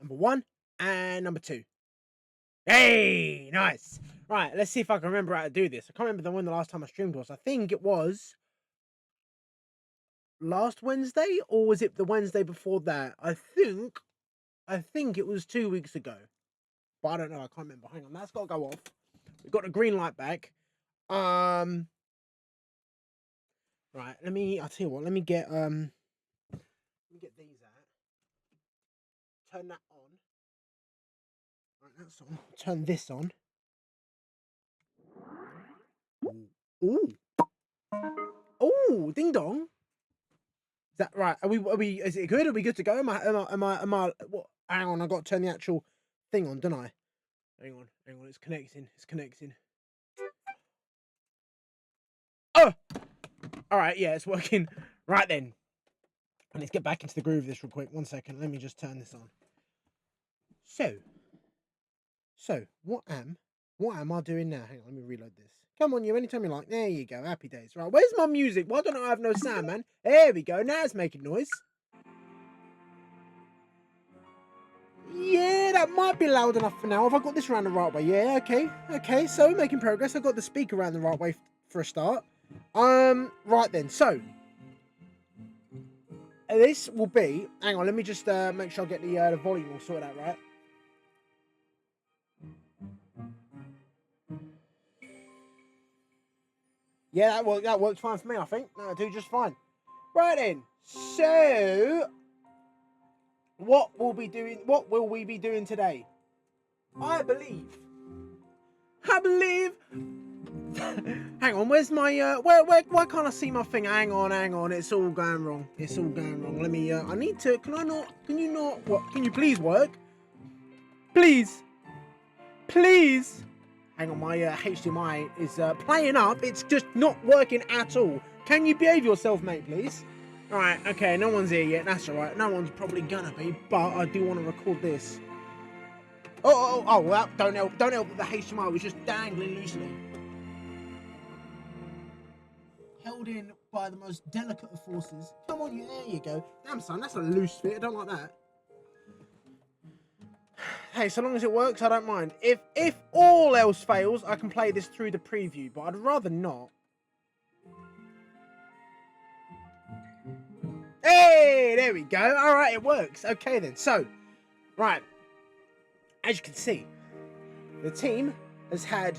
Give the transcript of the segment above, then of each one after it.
Number 1 and number 2. Hey, nice. Right, let's see if I can remember how to do this. I can't remember when the last time I streamed was. I think it was last Wednesday, or was it the Wednesday before that? I think it was 2 weeks ago. But I don't know, I can't remember. Hang on, that's got to go off. We've got the green light back. Right, I'll tell you what, let me get these out. Turn that on. Right, that's on. Turn this on. Ooh. Ooh, ding dong. Is that right? Are we, is it good? Are we good to go? Am I, what? Hang on, I got to turn the actual thing on, don't I? Hang on, it's connecting. Oh! Alright, yeah, it's working. Right then. And let's get back into the groove of this real quick. 1 second, let me just turn this on. So, what am I doing now? Hang on, let me reload this. Come on, you, anytime you like. There you go, happy days. Right, where's my music? Why don't I have no sound, man? There we go, now it's making noise. Yeah, that might be loud enough for now. Have I got this around the right way? Yeah, okay, so we're making progress. I've got the speaker around the right way for a start. Right then, so this will be, hang on, let me just make sure I get the volume all sorted out right. Yeah, that works fine for me, I think. That'll do just fine. Right then, so what will we be doing today? I believe hang on, where's my why can't I see my thing? Hang on, it's all going wrong. Let me I need to, can you not, what, can you please work? Please. Hang on, my HDMI is playing up. It's just not working at all. Can you behave yourself, mate, please? Right, okay, no one's here yet. That's alright. No one's probably gonna be, but I do want to record this. Oh, well, don't help that the HDMI was just dangling loosely. Held in by the most delicate of forces. Come on, there you go. Damn, son, that's a loose fit. I don't like that. Hey, so long as it works, I don't mind. If all else fails, I can play this through the preview, but I'd rather not. Hey, there we go. All right, it works. Okay then. So, right, as you can see, the team has had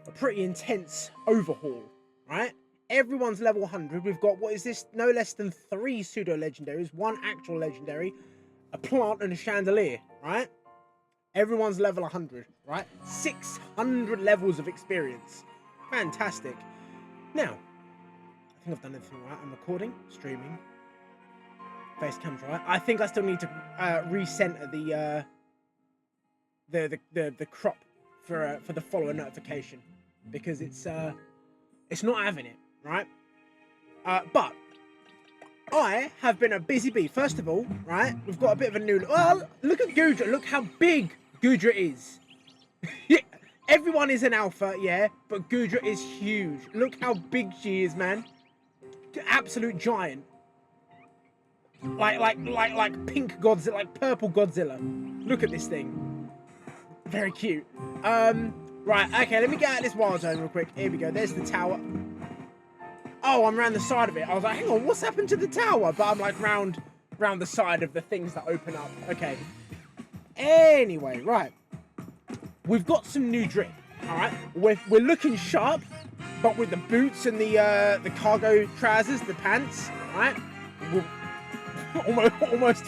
a pretty intense overhaul. Right, everyone's level 100. We've got, what is this? No less than 3 pseudo legendaries, 1 actual legendary, a plant, and a chandelier. Right. Everyone's level 100, right? 600 levels of experience. Fantastic. Now, I think I've done everything right. I'm recording, streaming, face cam's right. I think I still need to recenter the crop for the follower notification, because it's not having it, right? But I have been a busy bee. First of all, right, we've got a bit of a new... Well, look at Gudra. Look how big Gudra is. Everyone is an alpha, yeah, but Gudra is huge. Look how big she is, man. Absolute giant. Like pink Godzilla, like purple Godzilla. Look at this thing. Very cute. Right, okay, let me get out of this wild zone real quick. Here we go. There's the tower. Oh, I'm around the side of it. I was like, hang on, what's happened to the tower? But I'm like round the side of the things that open up. Okay. Anyway, right. We've got some new drip. All right. We're looking sharp, but with the boots and the cargo trousers, the pants. All right. Almost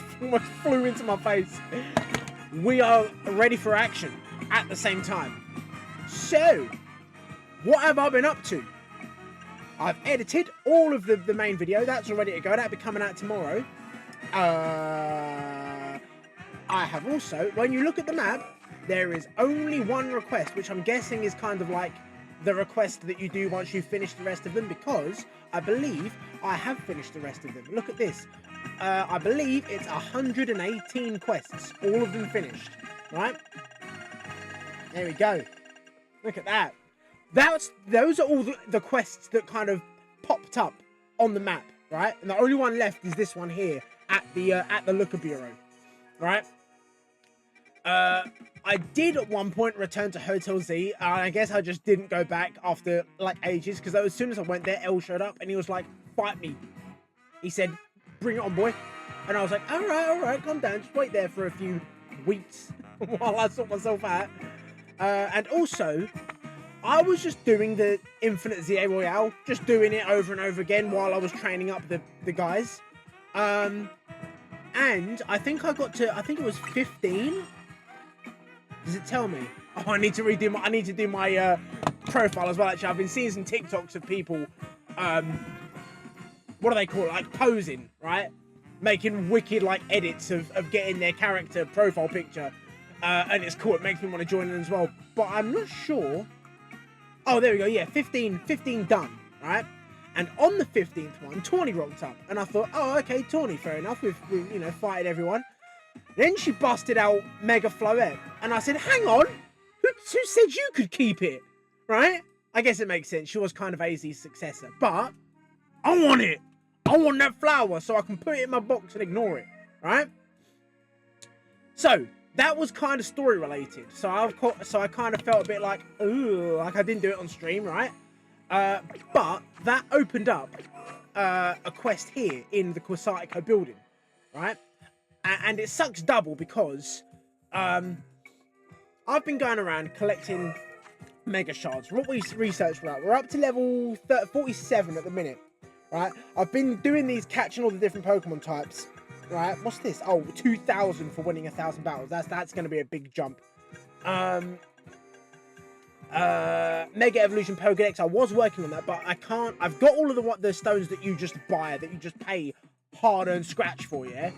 flew into my face. We are ready for action at the same time. So, what have I been up to? I've edited all of the main video. That's all ready to go. That'll be coming out tomorrow. I have also, when you look at the map, there is only one request, which I'm guessing is kind of like the request that you do once you finish the rest of them, because I believe I have finished the rest of them. Look at this. I believe it's 118 quests, all of them finished, right? There we go. Look at that. Those are all the quests that kind of popped up on the map, right? And the only one left is this one here at the Looker Bureau, right? I did at one point return to Hotel Z, and I guess I just didn't go back after like ages, because as soon as I went there, L showed up and he was like, "Fight me." He said, "Bring it on, boy." And I was like, all right, calm down, just wait there for a few weeks while I sort myself out. And also, I was just doing the Infinite ZA Royale, just doing it over and over again while I was training up the guys. And I think I got to, I think it was 15. Does it tell me? Oh, I need to do my profile as well. Actually, I've been seeing some TikToks of people, what do they call it? Like posing, right? Making wicked like edits of getting their character profile picture. And it's cool. It makes me want to join in as well. But I'm not sure. Oh, there we go. Yeah, 15 done, right? And on the 15th one, Tawny rocked up. And I thought, oh, okay, Tawny, fair enough. We've you know, fighted everyone. Then she busted out Mega Floette. And I said, hang on. Who said you could keep it? Right? I guess it makes sense. She was kind of AZ's successor. But I want it. I want that flower so I can put it in my box and ignore it. Right? So, that was kind of story related. So I kind of felt a bit like, ooh, like I didn't do it on stream, right? But that opened up a quest here in the Quasartico building, right? And it sucks double because I've been going around collecting mega shards. What we researched for that, we're up to level 47 at the minute, right? I've been doing these, catching all the different Pokemon types, right? What's this? Oh, 2,000 for winning 1,000 battles. That's going to be a big jump. Mega Evolution Pokédex, I was working on that, but I can't. I've got all of the stones that you just buy, that you just pay hard-earned scratch for, yeah?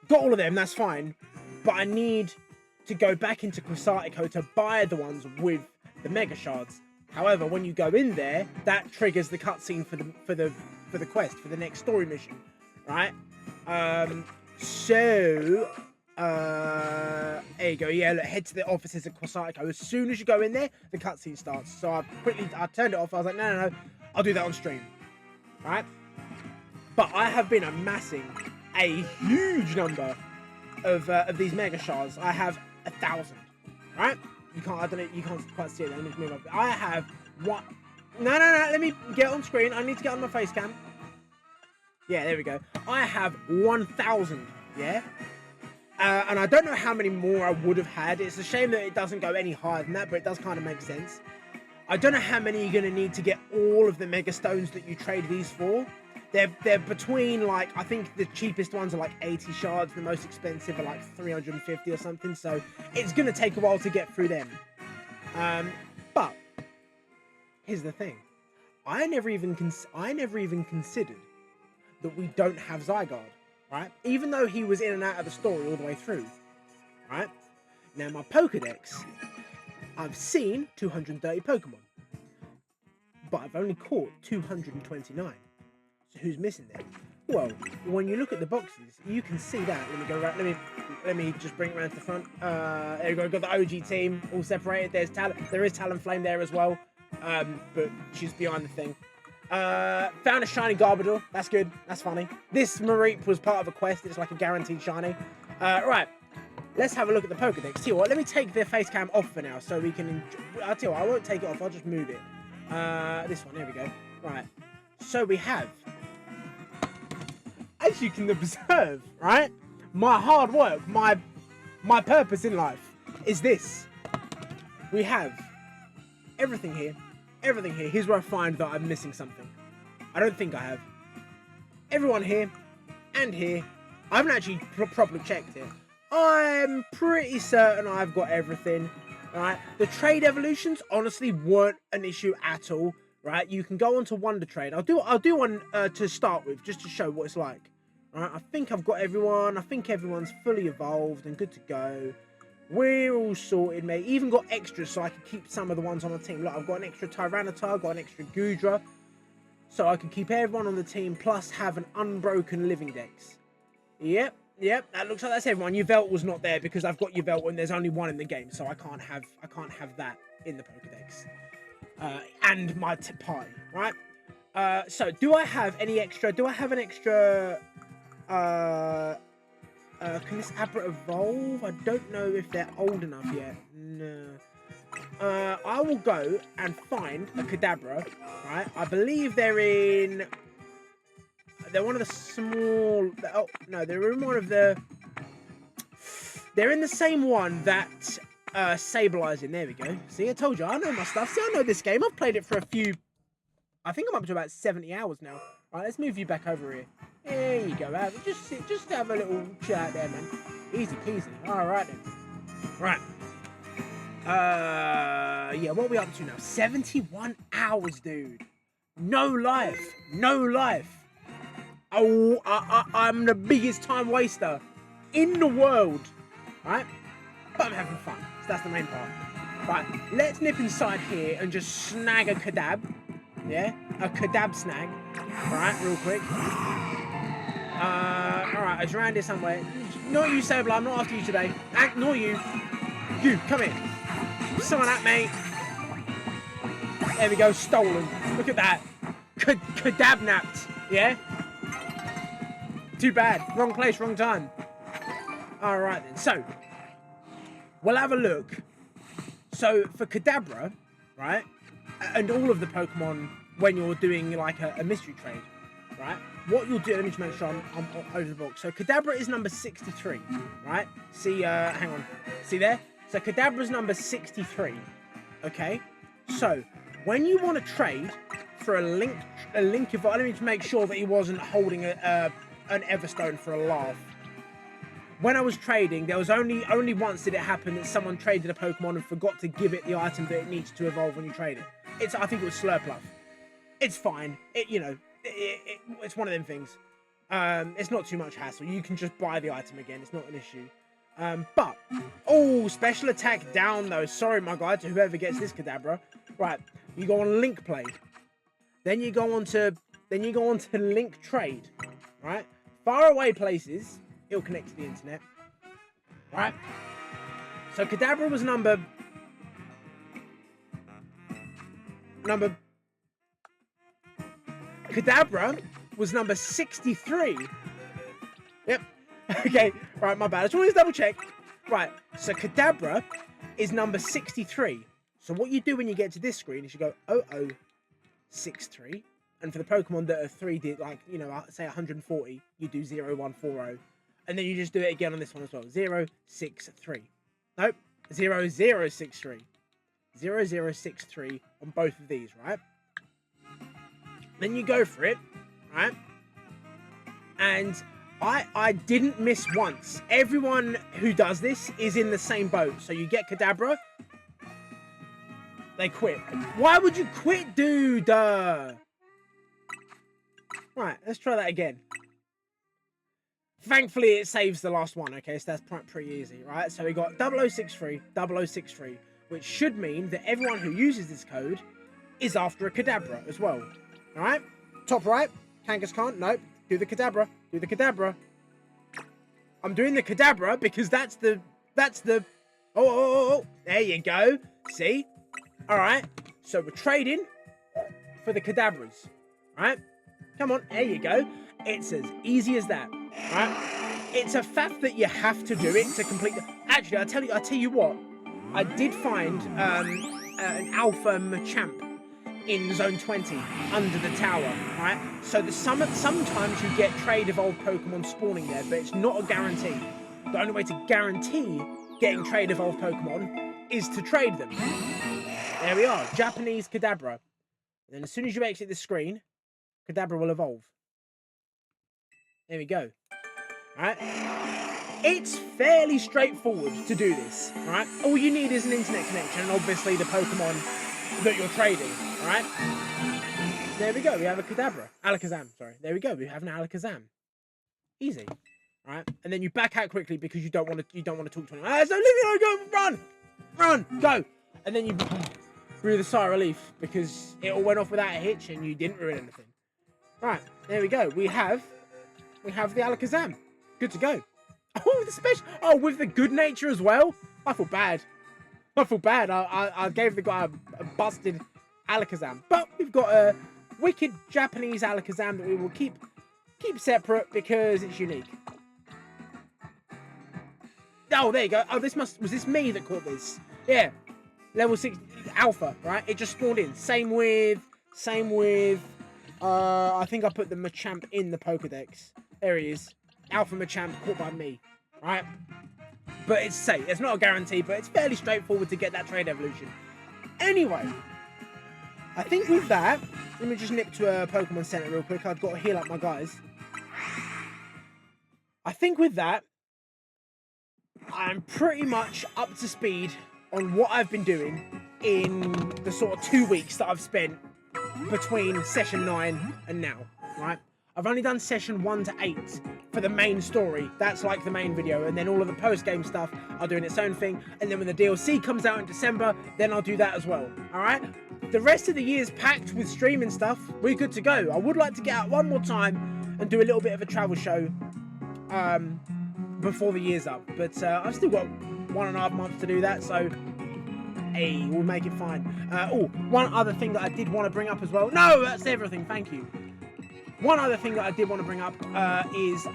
Got all of them, that's fine. But I need to go back into Quasartico to buy the ones with the Mega Shards. However, when you go in there, that triggers the cutscene for the quest, for the next story mission, right? There you go. Yeah, look, head to the offices at Quasartico. As soon as you go in there, the cutscene starts. So I turned it off. I was like, no, I'll do that on stream, right? But I have been amassing a huge number of these Mega Shards. I have 1,000, right? You can't. I don't know. You can't quite see it. Let me move up. I have one. No. Let me get on screen. I need to get on my face cam. Yeah, there we go. I have 1,000. Yeah. And I don't know how many more I would have had. It's a shame that it doesn't go any higher than that, but it does kind of make sense. I don't know how many you're going to need to get all of the Mega Stones that you trade these for. They're between, like, I think the cheapest ones are like 80 shards, the most expensive are like 350 or something, so it's going to take a while to get through them. But here's the thing. I never even considered that we don't have Zygarde. Right? Even though he was in and out of the story all the way through, right? Now, my Pokédex, I've seen 230 Pokemon, but I've only caught 229. So who's missing there? Well, when you look at the boxes, you can see that. Let me go right. Let me just bring it around to the front. There you go. Got the OG team all separated. There is Talonflame there as well, but she's behind the thing. Found a shiny Garbodor. That's good. That's funny. This Mareep was part of a quest. It's like a guaranteed shiny. Right. Let's have a look at the Pokédex. Tell you what, let me take the face cam off for now so we can enjoy. I'll tell you what, I won't take it off. I'll just move it. This one. There we go. Right. So we have, as you can observe, right? My hard work, my purpose in life is this. We have everything here. Everything here. Here's where I find that I'm missing something. I don't think I have. Everyone here and here. I haven't actually properly checked it. I'm pretty certain I've got everything. Right? The trade evolutions honestly weren't an issue at all. Right? You can go on to Wonder Trade. I'll do one to start with, just to show what it's like. Right? I think I've got everyone. I think everyone's fully evolved and good to go. We're all sorted, mate. Even got extras so I can keep some of the ones on the team. Look, I've got an extra Tyranitar, got an extra Goodra. So I can keep everyone on the team, plus have an unbroken living dex. Yep, that looks like that's everyone. Yveltal was not there because I've got Yveltal and there's only one in the game, so I can't have that in the Pokédex. And my party, right? So do I have any extra? Do I have an extra Can this Abra evolve? I don't know if they're old enough yet. No. I will go and find a Kadabra, right? I believe they're one of the small... Oh, no, they're in one of the... They're in the same one that Sableye in. There we go. See, I told you, I know my stuff. See, I know this game. I've played it for a few... I think I'm up to about 70 hours now. All right, let's move you back over here. There you go. Just have a little chat there, man. Easy peasy. All right, then. Right. Yeah, what are we up to now? 71 hours, dude. No life. No life. Oh, I'm the biggest time waster in the world. Right? But I'm having fun. So that's the main part. Right, let's nip inside here and just snag a Kadab. Yeah? A Kadab snag. Alright, real quick. Alright, it's around here somewhere. Not you, Sableye. I'm not after you today. Nor you. You, come here. Someone at me. There we go, stolen. Look at that. Kadab napped. Yeah? Too bad. Wrong place, wrong time. Alright then. So, we'll have a look. So, for Kadabra, right? And all of the Pokemon, when you're doing like a mystery trade, right? What you'll do, let me just make sure I'm over the box. So Kadabra is number 63, right? See, hang on. See there? So Kadabra's number 63, okay? So, when you want to trade for a link evolve, let me just make sure that he wasn't holding an Everstone for a laugh. When I was trading, there was only once did it happen that someone traded a Pokemon and forgot to give it the item that it needs to evolve when you trade it. I think it was Slurpluff. It's fine. It's one of them things. It's not too much hassle. You can just buy the item again. It's not an issue. But special attack down though. Sorry, my guy, to whoever gets this Kadabra. Right, you go on link play. Then you go on to link trade. Right, far away places. It'll connect to the internet. Right. So Kadabra was number Kadabra was number 63. Yep. Okay. Right, my bad. I just wanted to double check. Right. So Kadabra is number 63. So what you do when you get to this screen is you go 0063. And for the Pokemon that are 3D, like, you know, say 140, you do 0140. And then you just do it again on this one as well. 063. Nope. 0063. 0063 on both of these, right? Then you go for it, right? And I didn't miss once. Everyone who does this is in the same boat. So you get Kadabra, they quit. Why would you quit, dude? Right, let's try that again. Thankfully, it saves the last one, okay? So that's pretty easy, right? So we got 0063, 0063, which should mean that everyone who uses this code is after a Kadabra as well. All right? Top right, Kangaskhan, nope. Do the Kadabra, do the Kadabra. I'm doing the Kadabra because that's the, oh, there you go. See? All right, so we're trading for the Kadabras, right? Come on, there you go. It's as easy as that, right? It's a fact that you have to do it to complete the... Actually, I tell you what. I did find an Alpha Machamp in Zone 20 under the tower, right? So sometimes you get trade evolved Pokemon spawning there, but it's not a guarantee. The only way to guarantee getting trade evolved Pokemon is to trade them. There we are, Japanese Kadabra. And then as soon as you exit the screen, Kadabra will evolve. There we go. Alright? It's fairly straightforward to do this. Alright? All you need is an internet connection and obviously the Pokemon that you're trading. Alright? There we go. We have a Kadabra. Alakazam, sorry. There we go. We have an Alakazam. Easy. Alright? And then you back out quickly because you don't want to talk to anyone. So leave me alone, go, run! Run! Go! And then you breathe a sigh of relief because it all went off without a hitch and you didn't ruin anything. Right, there we go. We have the Alakazam. Good to go. Oh, the special. Oh, with the good nature as well. I feel bad. I gave the guy a busted Alakazam. But we've got a wicked Japanese Alakazam that we will keep separate because it's unique. Oh, there you go. Oh, was this me that caught this? Yeah. Level 6 alpha, right? It just spawned in. Same with, I think I put the Machamp in the Pokedex. There he is. Alpha Machamp caught by me, right? But it's safe. It's not a guarantee, but it's fairly straightforward to get that trade evolution. Anyway, I think with that, let me just nip to a Pokemon Center real quick. I've got to heal up my guys. I think with that, I'm pretty much up to speed on what I've been doing in the sort of 2 weeks that I've spent between session 9 and now, right? I've only done session 1 to 8 for the main story. That's like the main video. And then all of the post-game stuff, I'll do in its own thing. And then when the DLC comes out in December, then I'll do that as well, all right? The rest of the year's packed with streaming stuff. We're good to go. I would like to get out one more time and do a little bit of a travel show before the year's up. But I've still got 1.5 months to do that, so hey, we'll make it fine. Oh, one other thing that I did want to bring up as well. No, that's everything. Thank you. One other thing that I did want to bring up is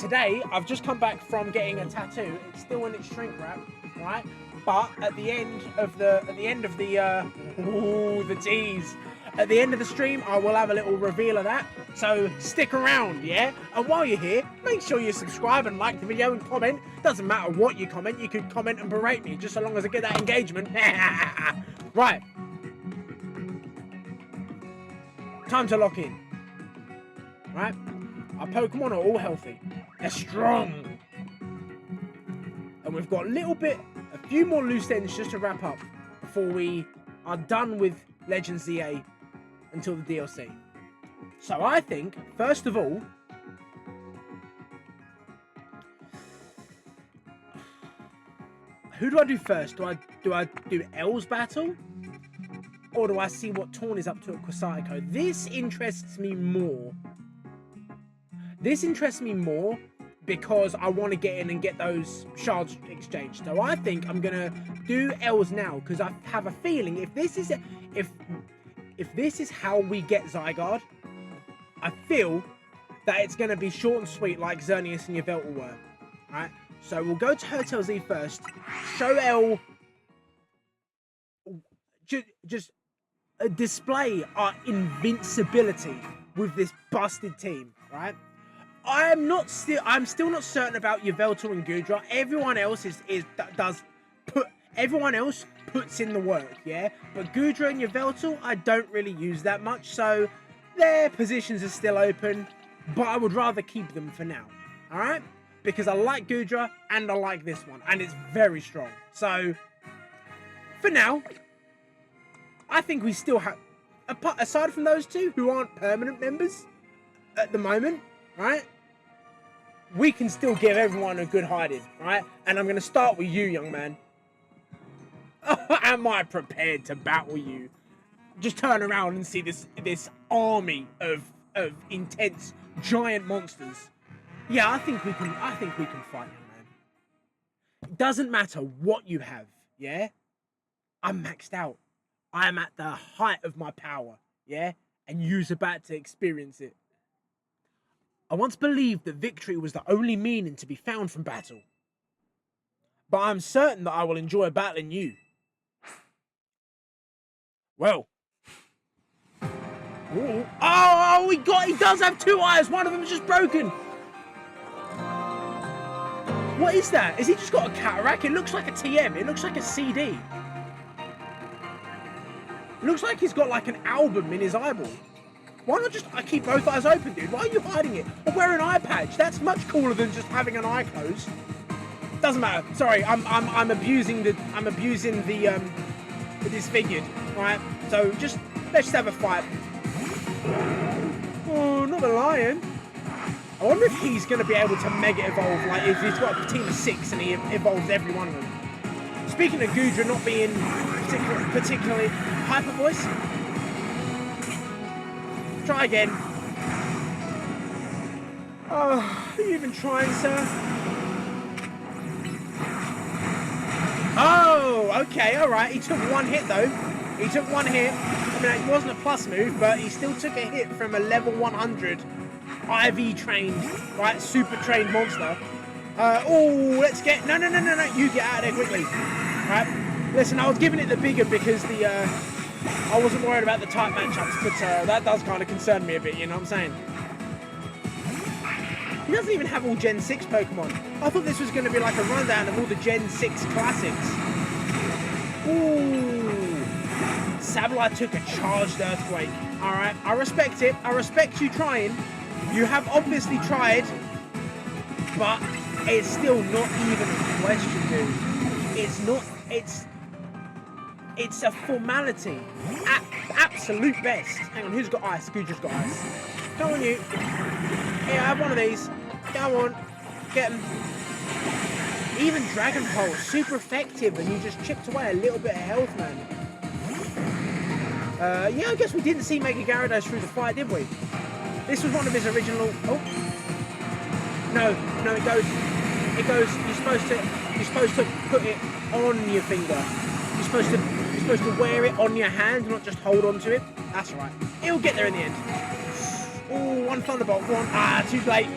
today I've just come back from getting a tattoo. It's still in its shrink wrap, right? But at the end of the tease. At the end of the stream, I will have a little reveal of that. So stick around, yeah? And while you're here, make sure you subscribe and like the video and comment. Doesn't matter what you comment. You could comment and berate me, just so long as I get that engagement. Right. Time to lock in. Right? Our Pokemon are all healthy. They're strong. And we've got a few more loose ends just to wrap up before we are done with Legends ZA until the DLC. So I think, first of all, who do I do first? Do I do L's battle? Or do I see what Torn is up to at Quasartico? This interests me more. Because I want to get in and get those shards exchanged. So I think I'm going to do L's now, because I have a feeling if this is how we get Zygarde, I feel that it's going to be short and sweet like Xerneas and Yveltal were. Right? So we'll go to Hotel Z first. Show L... Just display our invincibility with this busted team. Right? I'm still not certain about Yveltal and Goodra. Everyone else everyone else puts in the work, yeah? But Goodra and Yveltal, I don't really use that much, so their positions are still open, but I would rather keep them for now, alright? Because I like Goodra, and I like this one, and it's very strong. So, for now, I think we still have, aside from those two, who aren't permanent members at the moment, right? We can still give everyone a good hiding, right? And I'm going to start with you, young man. Am I prepared to battle you? Just turn around and see this army of intense giant monsters. Yeah, I think we can fight, young man. It doesn't matter what you have, yeah? I'm maxed out. I am at the height of my power, yeah? And you're about to experience it. I once believed that victory was the only meaning to be found from battle. But I'm certain that I will enjoy battling you. Well. Ooh. Oh, he does have 2 eyes. One of them is just broken. What is that? Has he just got a cataract? It looks like a TM. It looks like a CD. It looks like he's got like an album in his eyeball. Why not just keep both eyes open, dude? Why are you hiding it? Or wear an eye patch. That's much cooler than just having an eye closed. Doesn't matter. Sorry, I'm abusing the disfigured, right? So let's just have a fight. Oh, not a lion. I wonder if he's going to be able to mega evolve, like if he's got a team of 6 and he evolves every one of them. Speaking of Goodra not being particularly hyper voice. Try again. Oh, are you even trying, sir? Oh, okay, alright. He took 1 hit, though. He took 1 hit. I mean, it wasn't a plus move, but he still took a hit from a level 100 IV trained, right, super trained monster. Oh, let's get... No. You get out of there quickly. Right. Listen, I was giving it the bigger because I wasn't worried about the tight matchups, but that does kind of concern me a bit, you know what I'm saying? He doesn't even have all Gen 6 Pokemon. I thought this was going to be like a rundown of all the Gen 6 classics. Ooh. Sableye took a charged Earthquake. Alright, I respect it. I respect you trying. You have obviously tried, but it's still not even a question, dude. It's not, it's a formality. At absolute best. Hang on, who's got ice? Scooter's got ice. Come on, you. Here, have one of these. Come on. Get them. Even Dragon Pulse, super effective, and you just chipped away a little bit of health, man. Yeah, I guess we didn't see Mega Gyarados through the fight, did we? This was one of his original... Oh. No, it goes... You're supposed to put it on your finger. You're supposed to wear it on your hand, not just hold on to it. That's right. It'll get there in the end. Oh, one Thunderbolt. One. Ah, too late.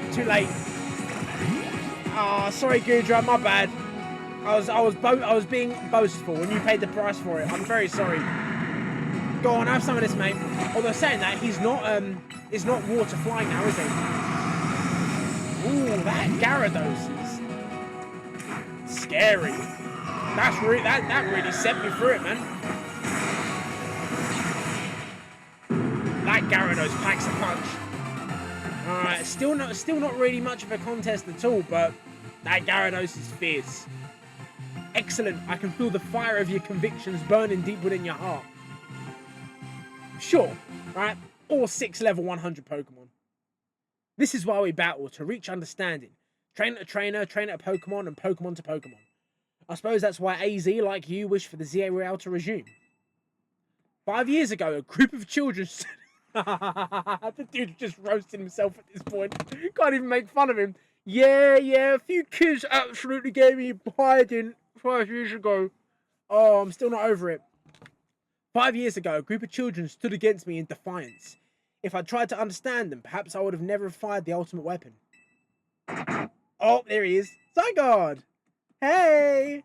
Ah, sorry, Gudra, my bad. I was being boastful and you paid the price for it. I'm very sorry. Go on, have some of this, mate. Although saying that, he's not water flying now, is he? Ooh, that Gyarados is scary. That really sent me through it, man. That Gyarados packs a punch. Alright, still not really much of a contest at all, but that Gyarados is fierce. Excellent. I can feel the fire of your convictions burning deep within your heart. Sure, right? All 6 level 100 Pokemon. This is why we battle, to reach understanding. Trainer to trainer, trainer to Pokemon, and Pokemon to Pokemon. I suppose that's why AZ, like you, wish for the ZA Real to resume. 5 years ago, a group of children... The dude just roasting himself at this point. Can't even make fun of him. Yeah, a few kids absolutely gave me hiding 5 years ago. Oh, I'm still not over it. 5 years ago, a group of children stood against me in defiance. If I tried to understand them, perhaps I would have never fired the ultimate weapon. Oh, there he is. Zygarde! Hey!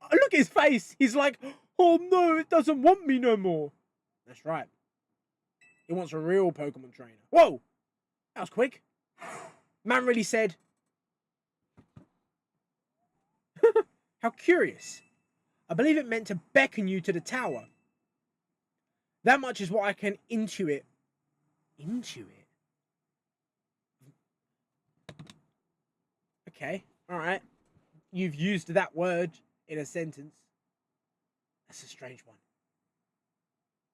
Oh, look at his face. He's like, oh no, it doesn't want me no more. That's right. He wants a real Pokemon trainer. Whoa! That was quick. Man really said... How curious. I believe it meant to beckon you to the tower. That much is what I can intuit. Intuit? Okay, alright. You've used that word in a sentence. That's a strange one.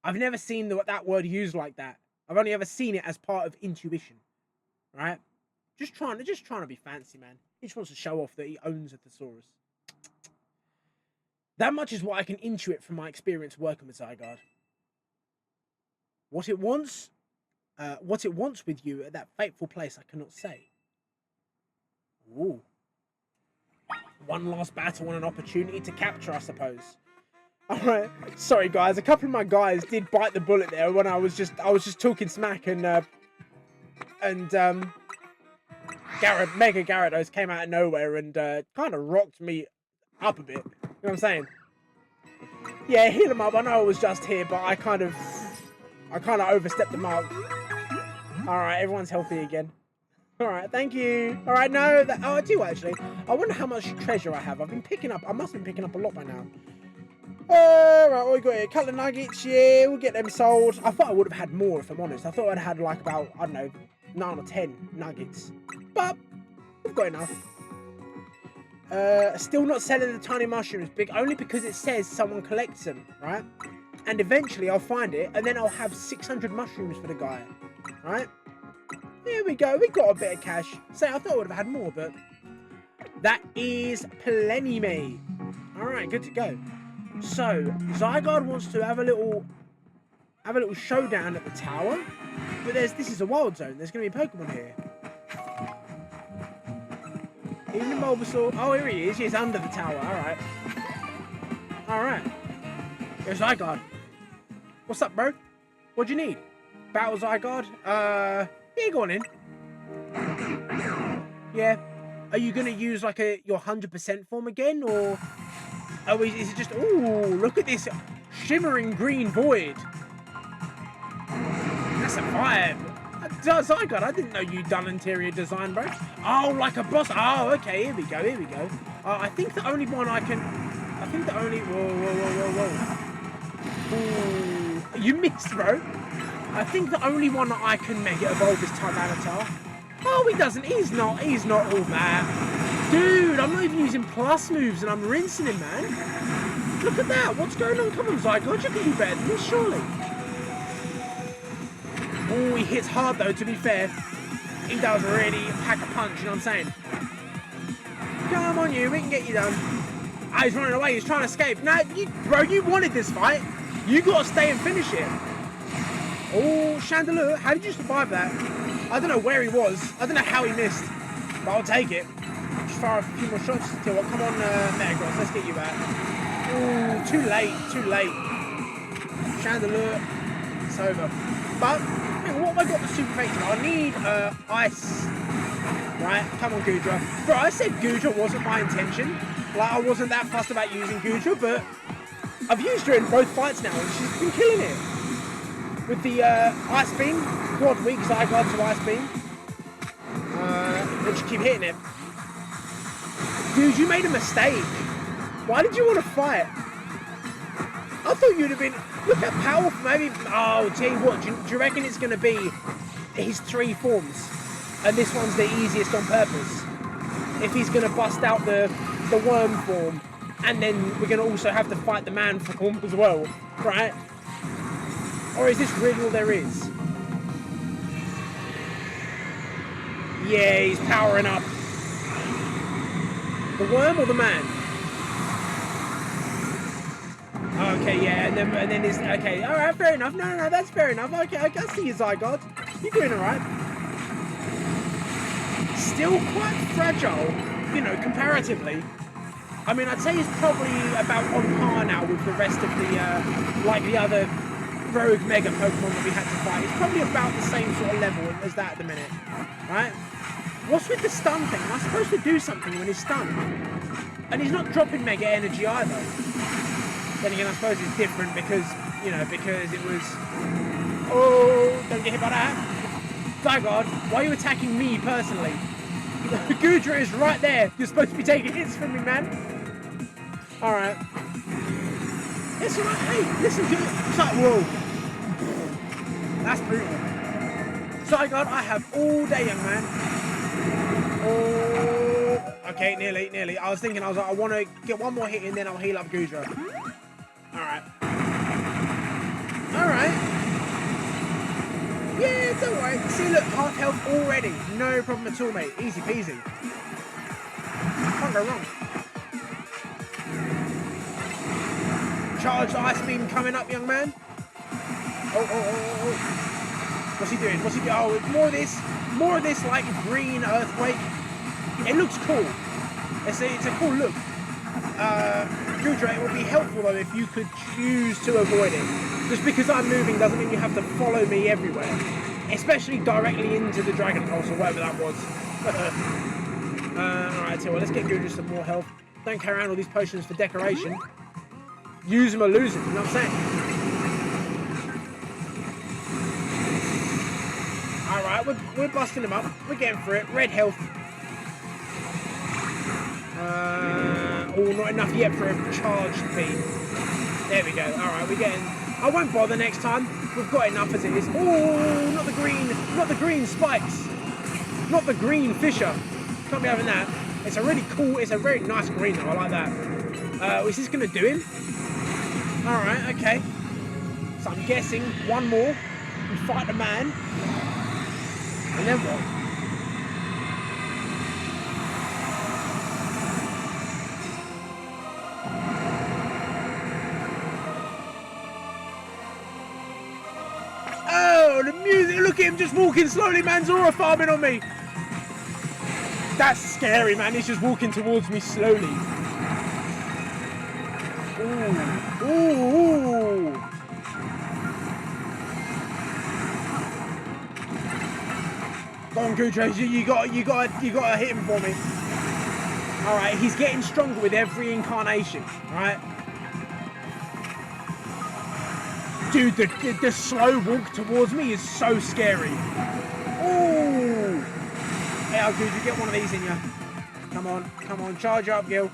I've never seen that word used like that. I've only ever seen it as part of intuition. Right? Just trying to be fancy, man. He just wants to show off that he owns a thesaurus. That much is what I can intuit from my experience working with Zygarde. What it wants with you at that fateful place, I cannot say. Ooh. One last battle and an opportunity to capture, I suppose. Alright, sorry guys, a couple of my guys did bite the bullet there when I was just talking smack and Mega Gyarados came out of nowhere and kind of rocked me up a bit. You know what I'm saying? Yeah, heal him up. I know I was just here, but I kind of overstepped the mark. Alright, everyone's healthy again. Alright, thank you. Alright, no, I do actually. I wonder how much treasure I have. I must have been picking up a lot by now. Alright, what we got here? Couple of nuggets, yeah, we'll get them sold. I thought I would have had more, if I'm honest. I thought I'd had like about, I don't know, 9 or 10 nuggets. But, we've got enough. Still not selling the tiny mushrooms, only because it says someone collects them, right? And eventually I'll find it, and then I'll have 600 mushrooms for the guy, right? Here we go, we got a bit of cash. So I thought I would have had more, but that is plenty, mate. Alright, good to go. So, Zygarde wants to have a little showdown at the tower, but this is a wild zone. There's going to be a Pokemon here. Even the Bulbasaur. Oh, here he is. He's under the tower. Alright. Alright. Here's Zygarde. What's up, bro? What do you need? Battle Zygarde? Yeah, go on in. Yeah. Are you going to use like your 100% form again, or is it just, ooh, look at this shimmering green void. That's a vibe. Zygote, I didn't know you'd done interior design, bro. Oh, like a boss. Oh, okay, here we go, here we go. I think the only one I can, whoa. Ooh, you missed, bro. I think the only one that I can mega evolve is Tyranitar. Oh, he doesn't. He's not all that. Dude, I'm not even using plus moves and I'm rinsing him, man. Look at that. What's going on? Come on, Zygote. You can do better than this, surely. Oh, he hits hard, though, to be fair. He does really pack a punch, you know what I'm saying? Come on, you. We can get you done. Ah, he's running away. He's trying to escape. Nah, bro, you wanted this fight. You got to stay and finish it. Oh, Chandelure. How did you survive that? I don't know where he was. I don't know how he missed. But I'll take it. Just fire a few more shots. Come on, Metagross. Let's get you back. Oh, too late. Chandelure. It's over. But, what have I got the super effective? I need ice. Right? Come on, Goodra. Bro, I said Goodra wasn't my intention. Like, I wasn't that fussed about using Goodra, but I've used her in both fights now, and she's been killing it. With the Ice Beam, quad weak Zygote to Ice Beam. And you keep hitting it. Dude, you made a mistake. Why did you want to fight? I thought you'd have been... Look how powerful, maybe... Oh, tell you what, do you reckon it's going to be his 3 forms? And this one's the easiest on purpose? If he's going to bust out the worm form, and then we're going to also have to fight the man form as well, right? Or is this really all there is? Yeah, he's powering up. The worm or the man? Okay, yeah, and then there's... Okay, alright, fair enough. No, that's fair enough. Okay, I can see you, Zygote. You're doing alright. Still quite fragile, you know, comparatively. I mean, I'd say it's probably about on par now with the rest of the, like the other rogue mega Pokemon that we had to fight. It's probably about the same sort of level as that at the minute, right? What's with the stun thing? Am I supposed to do something when he's stunned? And he's not dropping mega energy either. Then again, I suppose it's different because, you know, because it was... Oh, don't get hit by that. Zygote, why are you attacking me personally? Goodra is right there. You're supposed to be taking hits from me, man. Alright. It's alright. Hey, listen to it. It's like, whoa. That's brutal. Zygote, I have all day, young man. Oh. Okay, nearly. I was like, I want to get one more hit and then I'll heal up Goodra. Alright. Yeah, it's alright. See, look, half health already. No problem at all, mate. Easy peasy. Can't go wrong. Charged Ice Beam coming up, young man. Oh. What's he doing? Oh, more of this like green earthquake. It looks cool. It's a cool look. Goodra, it would be helpful though if you could choose to avoid it. Just because I'm moving doesn't mean you have to follow me everywhere. Especially directly into the Dragon Pulse or whatever that was. Alright, so let's get Goodra some more health. Don't carry around all these potions for decoration. Use them or lose them, you know what I'm saying? Alright, we're busting them up. We're getting through it. Red health. Oh, not enough yet for a charged beam. There we go. Alright, we're getting... I won't bother next time. We've got enough as it is. Oh, not the green spikes. Not the green Fisher. Can't be having that. It's a really cool, it's a very nice green though. I like that. Is this going to do him? Alright, okay. So I'm guessing one more. We fight the man. And then what? Oh, the music. Look at him just walking slowly, man. Zora farming on me. That's scary, man. He's just walking towards me slowly. Ooh. Go on, Goodra. You got to hit him for me. Alright, he's getting stronger with every incarnation, right? Dude, the slow walk towards me is so scary. Ooh! Hey, oh, dude, you get one of these in you. Come on, charge up, Gil.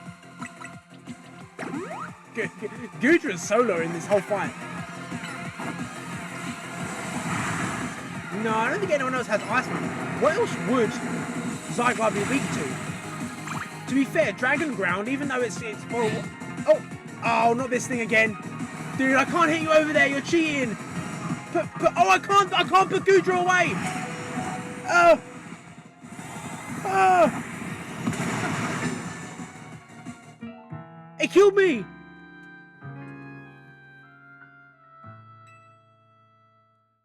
Gudra's solo in this whole fight. No, I don't think anyone else has Ice Man. What else would Zygarde be weak to? To be fair, Dragon Ground, even though it's horrible. Oh, not this thing again. Dude, I can't hit you over there, you're cheating. I can't put Gudra away. It killed me.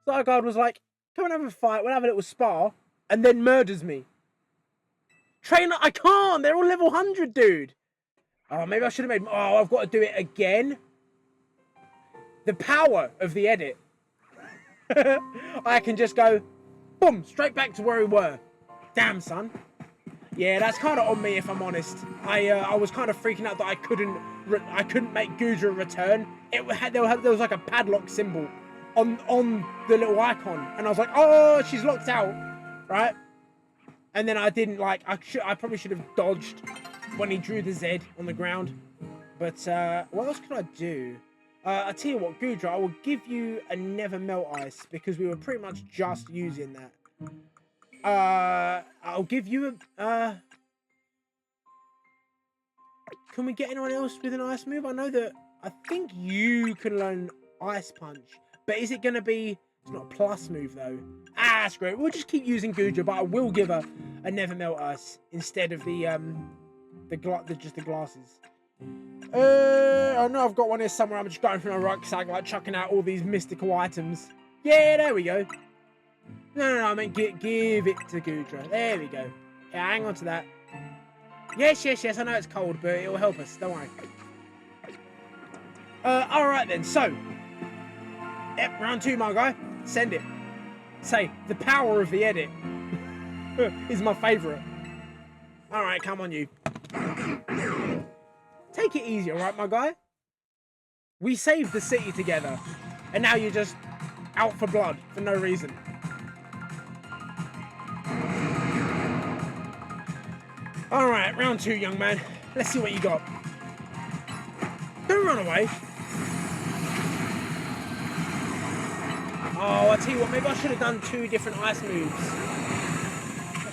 Zygarde was like, come and have a fight, we'll have a little spar, and then murders me. Trainer, I can't, they're all level 100, dude. Oh, maybe I should have made, I've got to do it again. The power of the edit. I can just go, boom, straight back to where we were. Damn, son. Yeah, that's kind of on me, if I'm honest. I was kind of freaking out that I couldn't make Gudra return. There was like a padlock symbol on the little icon, and I was like, oh, she's locked out, right? And then I didn't I probably should have dodged when he drew the Z on the ground. But what else can I do? I tell you what, Gudra, I will give you a Never Melt Ice because we were pretty much just using that. I'll give you a. Can we get anyone else with an ice move? I think you can learn Ice Punch. But is it going to be... It's not a plus move, though. Ah, screw it. We'll just keep using Gudra, but I will give her a Never Melt Ice instead of just the glasses. I know I've got one here somewhere. I'm just going through my rucksack, like chucking out all these mystical items. Yeah, there we go. No, I mean, give it to Gudra. There we go. Yeah, hang on to that. Yes, I know it's cold, but it'll help us. Don't worry. Alright then, so... Yep, round 2, my guy. Send it. Say, the power of the edit is my favourite. Alright, come on, you. Take it easy, alright, my guy? We saved the city together, and now you're just out for blood for no reason. Alright, round 2, young man. Let's see what you got. Don't run away. Oh, I tell you what, maybe I should have done 2 different ice moves.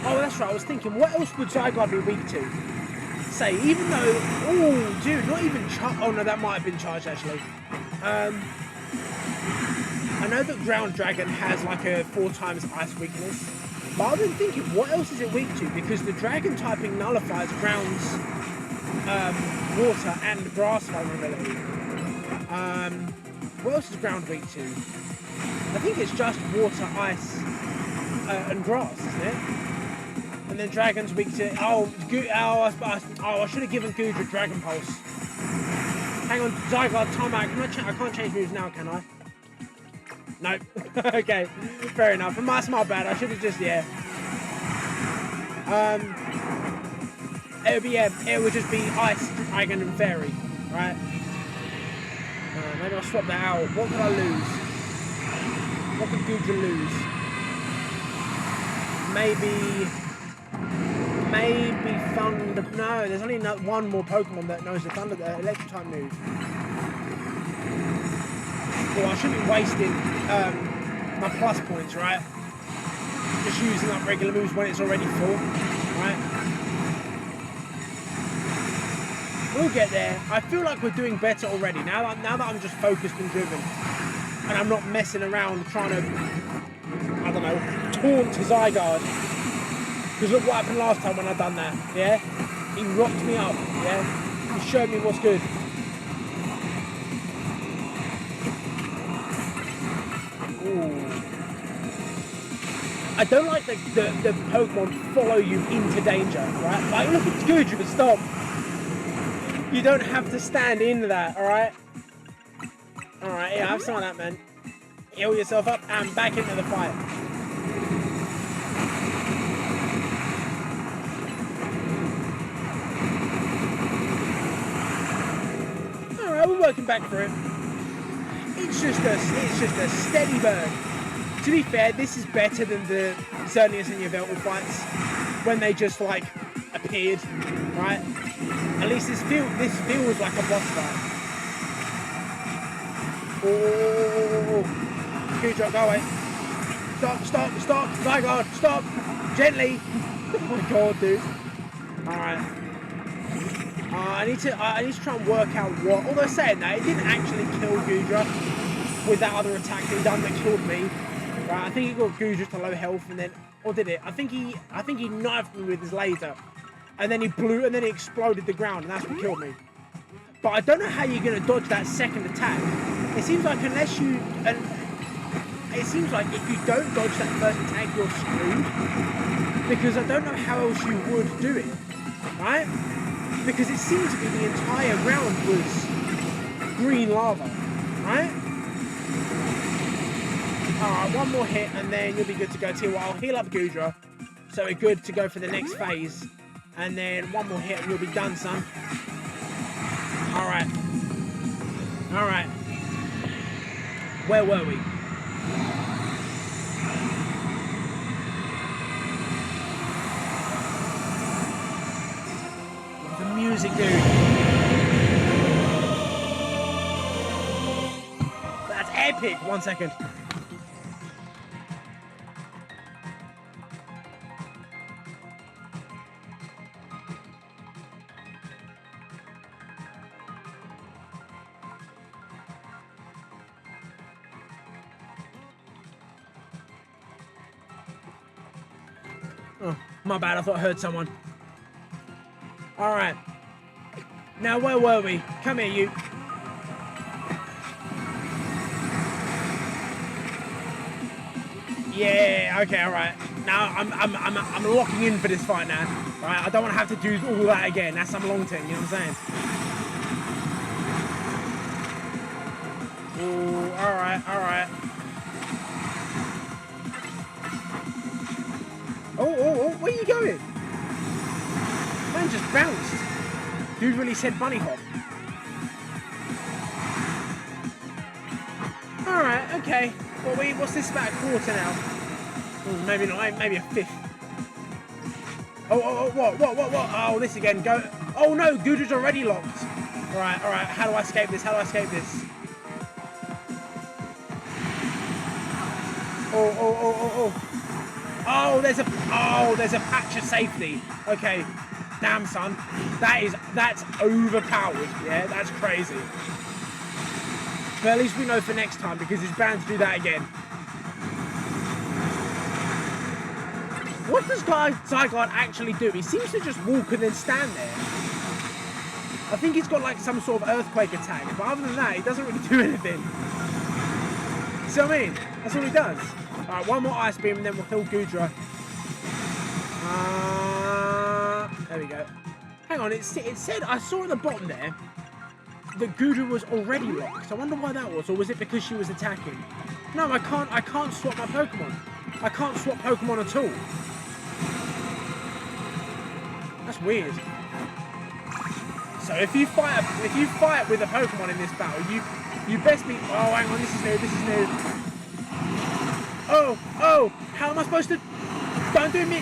Oh, that's right, I was thinking, what else would Zygarde be weak to? Say, even though... Oh, dude, not even charge... Oh, no, that might have been charged, actually. I know that Ground Dragon has, like, a 4 times ice weakness. But I've been thinking, what else is it weak to? Because the Dragon typing nullifies Ground's water and grass vulnerability. What else is Ground weak to? I think it's just water, ice, and grass, isn't it? And then Dragon's weak to... I should have given Gudra Dragon Pulse. Hang on, Zygarde, time out. I can't change moves now, can I? Nope. Okay, fair enough. That's my bad. I should have just, yeah. It would just be Ice, Dragon, and Fairy, right? Maybe I'll swap that out. What could I lose? What could Gudra lose? Maybe Thunder... No, there's only one more Pokemon that knows the Thunder... Electric type move. Well, I shouldn't be wasting my plus points, right? Just using up regular moves when it's already full, right? We'll get there. I feel like we're doing better already. Now that I'm just focused and driven. And I'm not messing around trying to, I don't know, taunt Zygarde. Because look what happened last time when I done that, yeah? He rocked me up, yeah? He showed me what's good. Ooh. I don't like the Pokemon follow you into danger, right? Like, look, it's good, you can stop. You don't have to stand in that, alright? Alright, yeah, have some of that, man. Heal yourself up and back into the fight. working back for it. It's just a steady burn. To be fair, this is better than the Xerneas and Yveltal fights when they just like appeared, right? At least this feels like a boss fight. Oh, Gudra, go away. Stop, Zygarde, stop! Gently! Oh my god, dude. Alright. I need to try and work out what, although saying that, it didn't actually kill Gudra with that other attack that he done that killed me. Right, I think he got Gudra to low health and then, or did it? I think he knifed me with his laser. And then he exploded the ground and that's what killed me. But I don't know how you're going to dodge that second attack. It seems like if you don't dodge that first attack, you're screwed. Because I don't know how else you would do it, right? Because it seemed to be the entire ground was green lava, right? Alright, one more hit and then you'll be good to go. Tell you what, I'll heal up Gudra, so we're good to go for the next phase. And then one more hit and you'll be done, son. Alright. Alright. Where were we? The music, dude. That's epic. 1 second. Oh, my bad, I thought I heard someone. Alright. Now, where were we? Come here, you. Yeah, okay, alright. Now, I'm locking in for this fight now. Right, I don't want to have to do all that again. That's some long thing, you know what I'm saying? Ooh, alright, alright. Oh, where are you going? Man just bounced. Dude really said bunny hop. Alright, okay. Well, what's this, about a quarter now? Ooh, maybe not, maybe a fifth. Oh, what? Oh, this again, go. Oh no, Gudra's already locked. Alright, how do I escape this? Oh, there's a patch of safety. Okay. Damn, son. That's overpowered. Yeah, that's crazy. But at least we know for next time because he's bound to do that again. What does Zygarde actually do? He seems to just walk and then stand there. I think he's got like some sort of earthquake attack, but other than that, he doesn't really do anything. See what I mean? That's all he does. Alright, one more ice beam and then we'll kill Gudra. There we go. Hang on, it said, I saw at the bottom there that Gudra was already locked. I wonder why that was, or was it because she was attacking? No, I can't swap my Pokemon. I can't swap Pokemon at all. That's weird. So if you fight with a Pokemon in this battle, you best be. Oh, hang on, this is new. Oh, how am I supposed to? Don't do me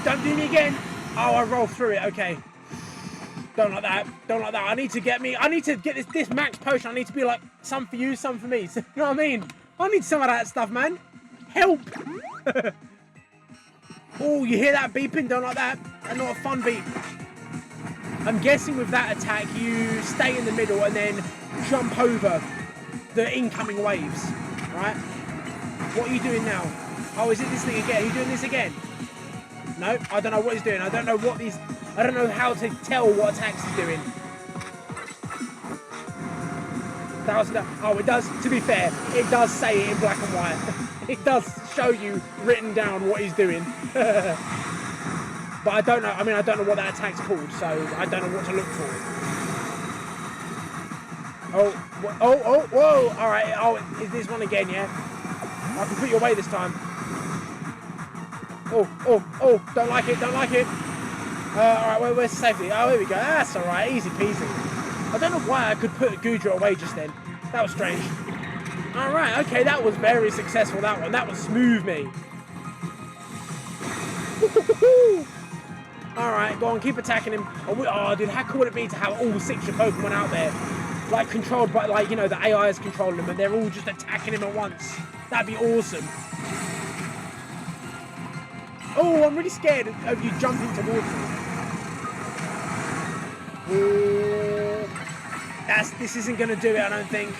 again. Oh, I rolled through it. Okay. Don't like that. I need to get this max potion. I need to be like, some for you, some for me. So, you know what I mean? I need some of that stuff, man. Help. Oh, you hear that beeping? Don't like that. That's not a fun beep. I'm guessing with that attack, you stay in the middle and then jump over the incoming waves, right? What are you doing now? Oh, is it this thing again? Are you doing this again? No, I don't know what he's doing. I don't know how to tell what attacks he's doing. Oh, it does, to be fair, it does say it in black and white. It does show you written down what he's doing. But I don't know, I don't know what that attack's called, so I don't know what to look for. Whoa, alright, is this one again, yeah? I can put you away this time. Oh, don't like it. Alright, where's the safety? Oh, here we go, that's alright, easy peasy. I don't know why I could put Gudra away just then. That was strange. Alright, okay, that was very successful, that one. That was smooth, mate. Alright, go on, keep attacking him. Oh, dude, how cool would it be to have all 6 of your Pokemon out there? Like, controlled by, like, you know, the AI is controlling them and they're all just attacking him at once. That'd be awesome. Oh, I'm really scared of you jumping towards me. Oh, this isn't going to do it, I don't think.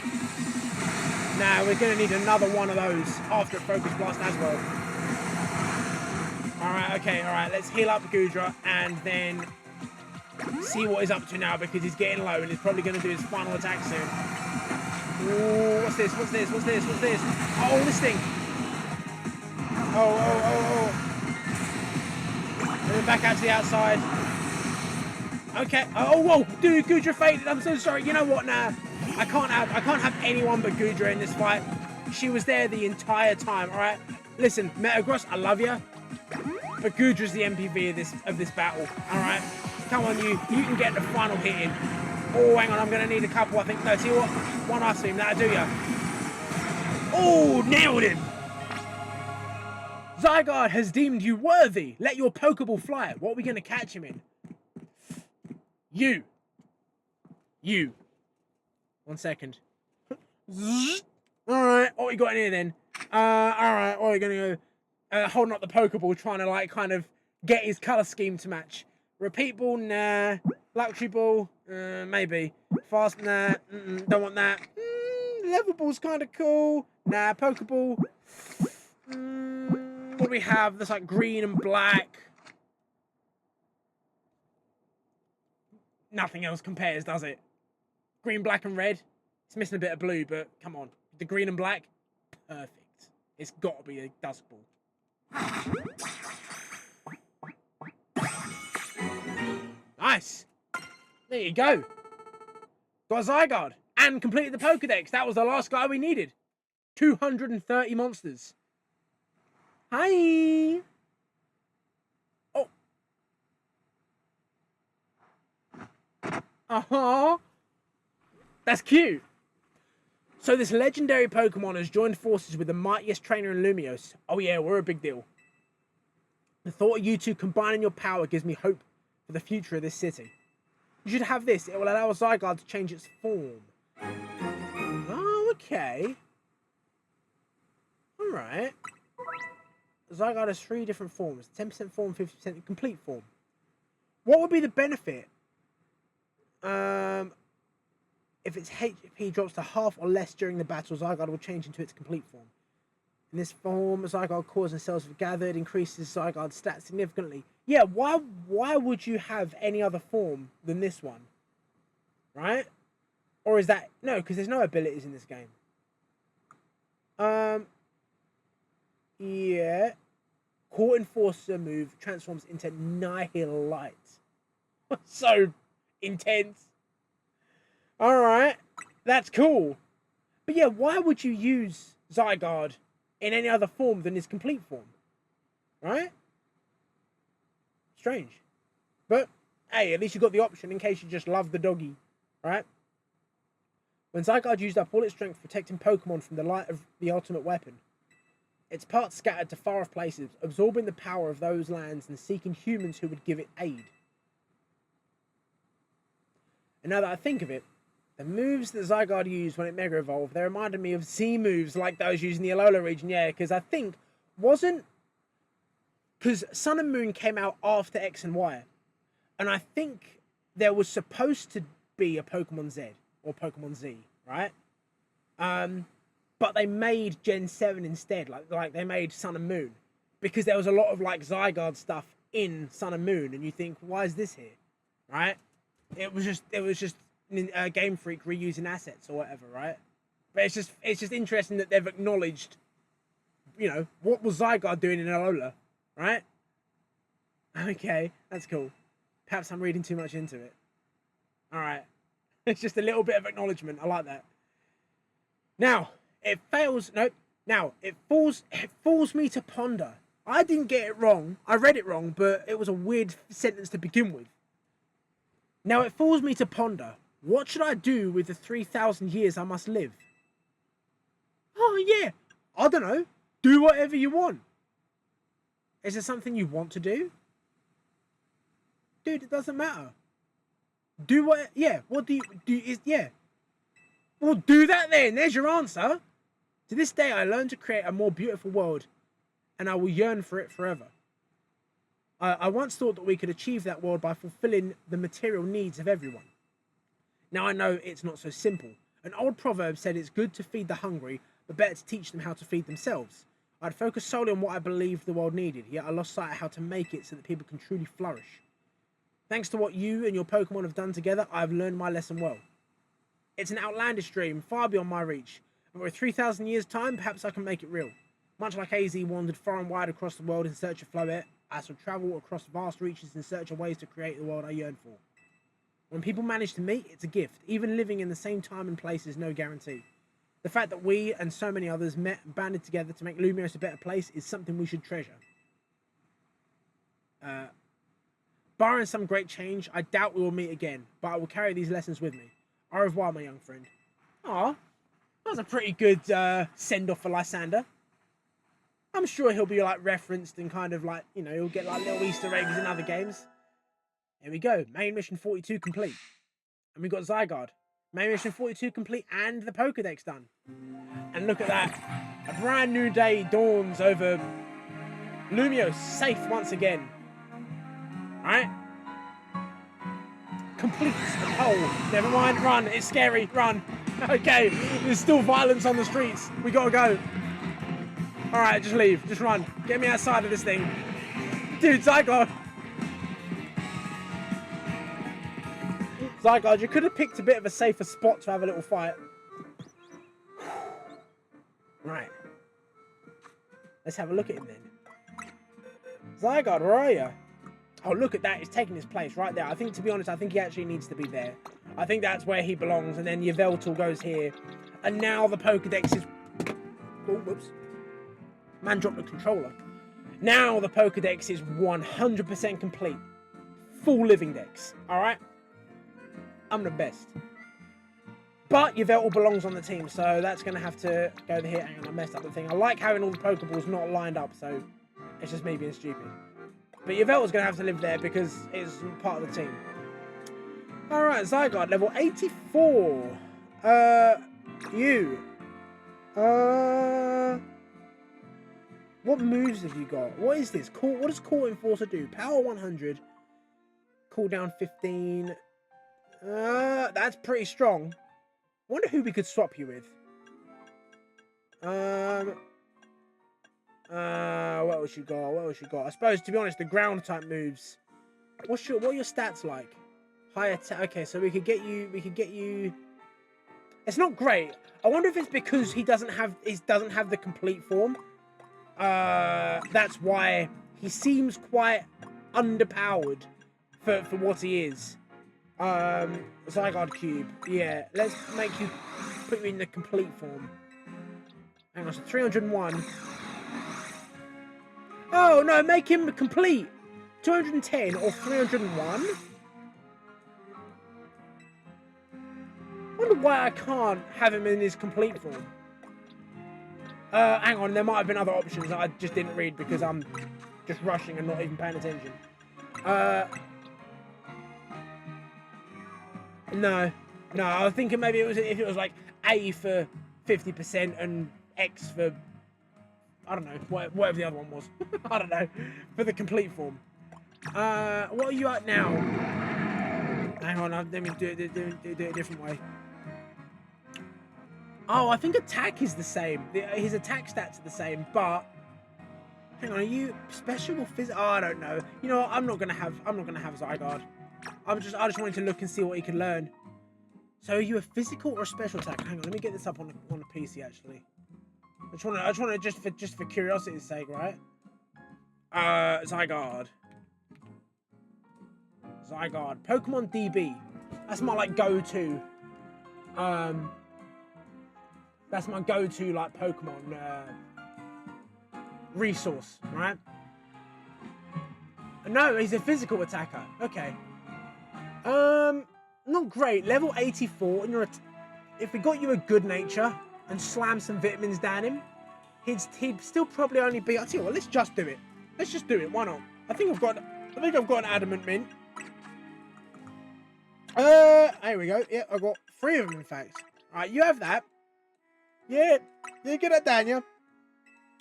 Nah, we're going to need another one of those after a Focus Blast as well. Alright, okay, alright. Let's heal up Goodra and then see what he's up to now because he's getting low and he's probably going to do his final attack soon. Ooh, what's this? What's this? What's this? What's this? Oh, this thing. Oh. And then back out to the outside. Okay. Oh, whoa. Dude, Goodra faded. I'm so sorry. You know what? Nah. I can't have anyone but Goodra in this fight. She was there the entire time, alright? Listen, Metagross, I love you. But Goodra's the MPV of this battle, alright? Come on, you can get the final hit in. Oh, hang on, I'm going to need a couple, I think. No, see what? One Ice Beam, that'll do ya. Oh, nailed him! Zygarde has deemed you worthy. Let your Pokeball fly. What are we going to catch him in? You. 1 second. Alright, what we got in here then? Alright, what are we going to go? Holding up the Pokeball, trying to, like, kind of get his colour scheme to match. Repeat Ball, nah. Luxury Ball, maybe. Fast, nah. Don't want that. Level Ball's kind of cool. Nah, Pokeball. What do we have? That's like green and black. Nothing else compares, does it? Green, black, and red. It's missing a bit of blue, but come on. The green and black, perfect. It's got to be a Dusk Ball. Nice. There you go. Got a Zygarde and completed the Pokedex. That was the last guy we needed. 230 monsters. Hi. Oh. That's cute. So this legendary Pokemon has joined forces with the mightiest trainer in Lumiose. Oh yeah, we're a big deal. The thought of you two combining your power gives me hope for the future of this city. You should have this. It will allow a Zygarde to change its form. Oh, okay. Alright. Zygarde has 3 different forms. 10% form, 50% complete form. What would be the benefit? If its HP drops to half or less during the battle, Zygarde will change into its complete form. In this form, Zygarde cores and cells have gathered, increases Zygarde's stats significantly. Yeah, why would you have any other form than this one? Right? Or is that... No, because there's no abilities in this game. Yeah. Core Enforcer move transforms into Nihilite. So intense. Alright. That's cool. But yeah, why would you use Zygarde in any other form than his complete form? Right? Strange. But, hey, at least you got the option in case you just love the doggy. Right? When Zygarde used up all its strength protecting Pokemon from the light of the ultimate weapon, its parts scattered to far-off places, absorbing the power of those lands and seeking humans who would give it aid. And now that I think of it, the moves that Zygarde used when it Mega Evolved, they reminded me of Z moves like those used in the Alola region, yeah, because I think, because Sun and Moon came out after X and Y, and I think there was supposed to be a Pokemon Z, or Pokemon Z, right? But they made Gen 7 instead, like they made Sun and Moon, because there was a lot of like Zygarde stuff in Sun and Moon, and you think, why is this here, right? It was just Game Freak reusing assets or whatever, right? But it's just interesting that they've acknowledged, you know, what was Zygarde doing in Alola, right? Okay, that's cool. Perhaps I'm reading too much into it. All right, it's just a little bit of acknowledgement. I like that. Now it fails. Nope. Now it falls me to ponder. I didn't get it wrong. I read it wrong, but it was a weird sentence to begin with. Now it falls me to ponder. What should I do with the 3,000 years I must live? Oh, yeah. I don't know. Do whatever you want. Is there something you want to do? Dude, it doesn't matter. Do what? Yeah. What do you do? Yeah. Well, do that then. There's your answer. To this day, I learned to create a more beautiful world, and I will yearn for it forever. I once thought that we could achieve that world by fulfilling the material needs of everyone. Now I know it's not so simple. An old proverb said it's good to feed the hungry, but better to teach them how to feed themselves. I'd focused solely on what I believed the world needed, yet I lost sight of how to make it so that people can truly flourish. Thanks to what you and your Pokemon have done together, I've learned my lesson well. It's an outlandish dream, far beyond my reach, but with 3,000 years' time, perhaps I can make it real. Much like AZ wandered far and wide across the world in search of Floette, I shall travel across vast reaches in search of ways to create the world I yearn for. When people manage to meet, it's a gift. Even living in the same time and place is no guarantee. The fact that we and so many others met and banded together to make Lumiose a better place is something we should treasure. Barring some great change, I doubt we will meet again, but I will carry these lessons with me. Au revoir, my young friend. Aw, that was a pretty good send-off for Lysander. I'm sure he'll be like referenced and kind of like, you know, he'll get like little Easter eggs in other games. Here we go. Main mission 42 complete. And we got Zygarde. Main mission 42 complete and the Pokedex done. And look at that. A brand new day dawns over Lumiose, safe once again. Right? Complete. Oh, never mind. Run. It's scary. Run. Okay. There's still violence on the streets. We gotta go. Alright, just leave. Just run. Get me outside of this thing. Dude, Zygarde. Zygarde, you could have picked a bit of a safer spot to have a little fight. Right. Let's have a look at him then. Zygarde, where are you? Oh, look at that. He's taking his place right there. I think, to be honest, I think he actually needs to be there. I think that's where he belongs. And then Yveltal goes here. And now the Pokedex is... Oh, whoops. Man dropped the controller. Now the Pokedex is 100% complete. Full living dex. Alright? I'm the best. But Yveltal belongs on the team, so that's going to have to go here. Hang on, I messed up the thing. I like having all the Pokeballs not lined up, so it's just me being stupid. But Yveltal's going to have to live there because it's part of the team. Alright, Zygarde, level 84. What moves have you got? What is this? What does Core Enforcer do? Power 100. Cooldown 15. That's pretty strong. I wonder who we could swap you with. What else you got? What else you got? I suppose, to be honest, the ground type moves. What are your stats like? High attack. Okay, so we could get you. It's not great. I wonder if it's because he doesn't have the complete form. That's why he seems quite underpowered for what he is. Zygarde Cube. Yeah, let's put you in the complete form. Hang on, so 301. Oh no, make him complete. 210 or 301. I wonder why I can't have him in his complete form. Hang on, there might have been other options that I just didn't read because I'm just rushing and not even paying attention. No, I was thinking maybe if it was like A for 50% and X for, I don't know, whatever the other one was. I don't know, for the complete form. What are you at now? Hang on, let me do it a different way. Oh, I think attack is the same. His attack stats are the same, but hang on, are you special or physical? Oh, I don't know. You know what? I'm not gonna have Zygarde. I just wanted to look and see what he could learn. So are you a physical or a special attack? Hang on, let me get this up on the PC actually. I just want to just for curiosity's sake, right? Zygarde. Pokemon DB. That's my like go-to. That's my go-to like Pokemon resource, right? No, he's a physical attacker. Okay. not great. Level 84, and if we got you a good nature and slam some vitamins down him, he'd still probably only be. I'll tell you what. Let's just do it. Let's just do it. Why not? I think I've got an adamant mint. Here we go. Yeah, I've got 3 of them, in fact. All right, you have that. Yeah, get that down, yeah.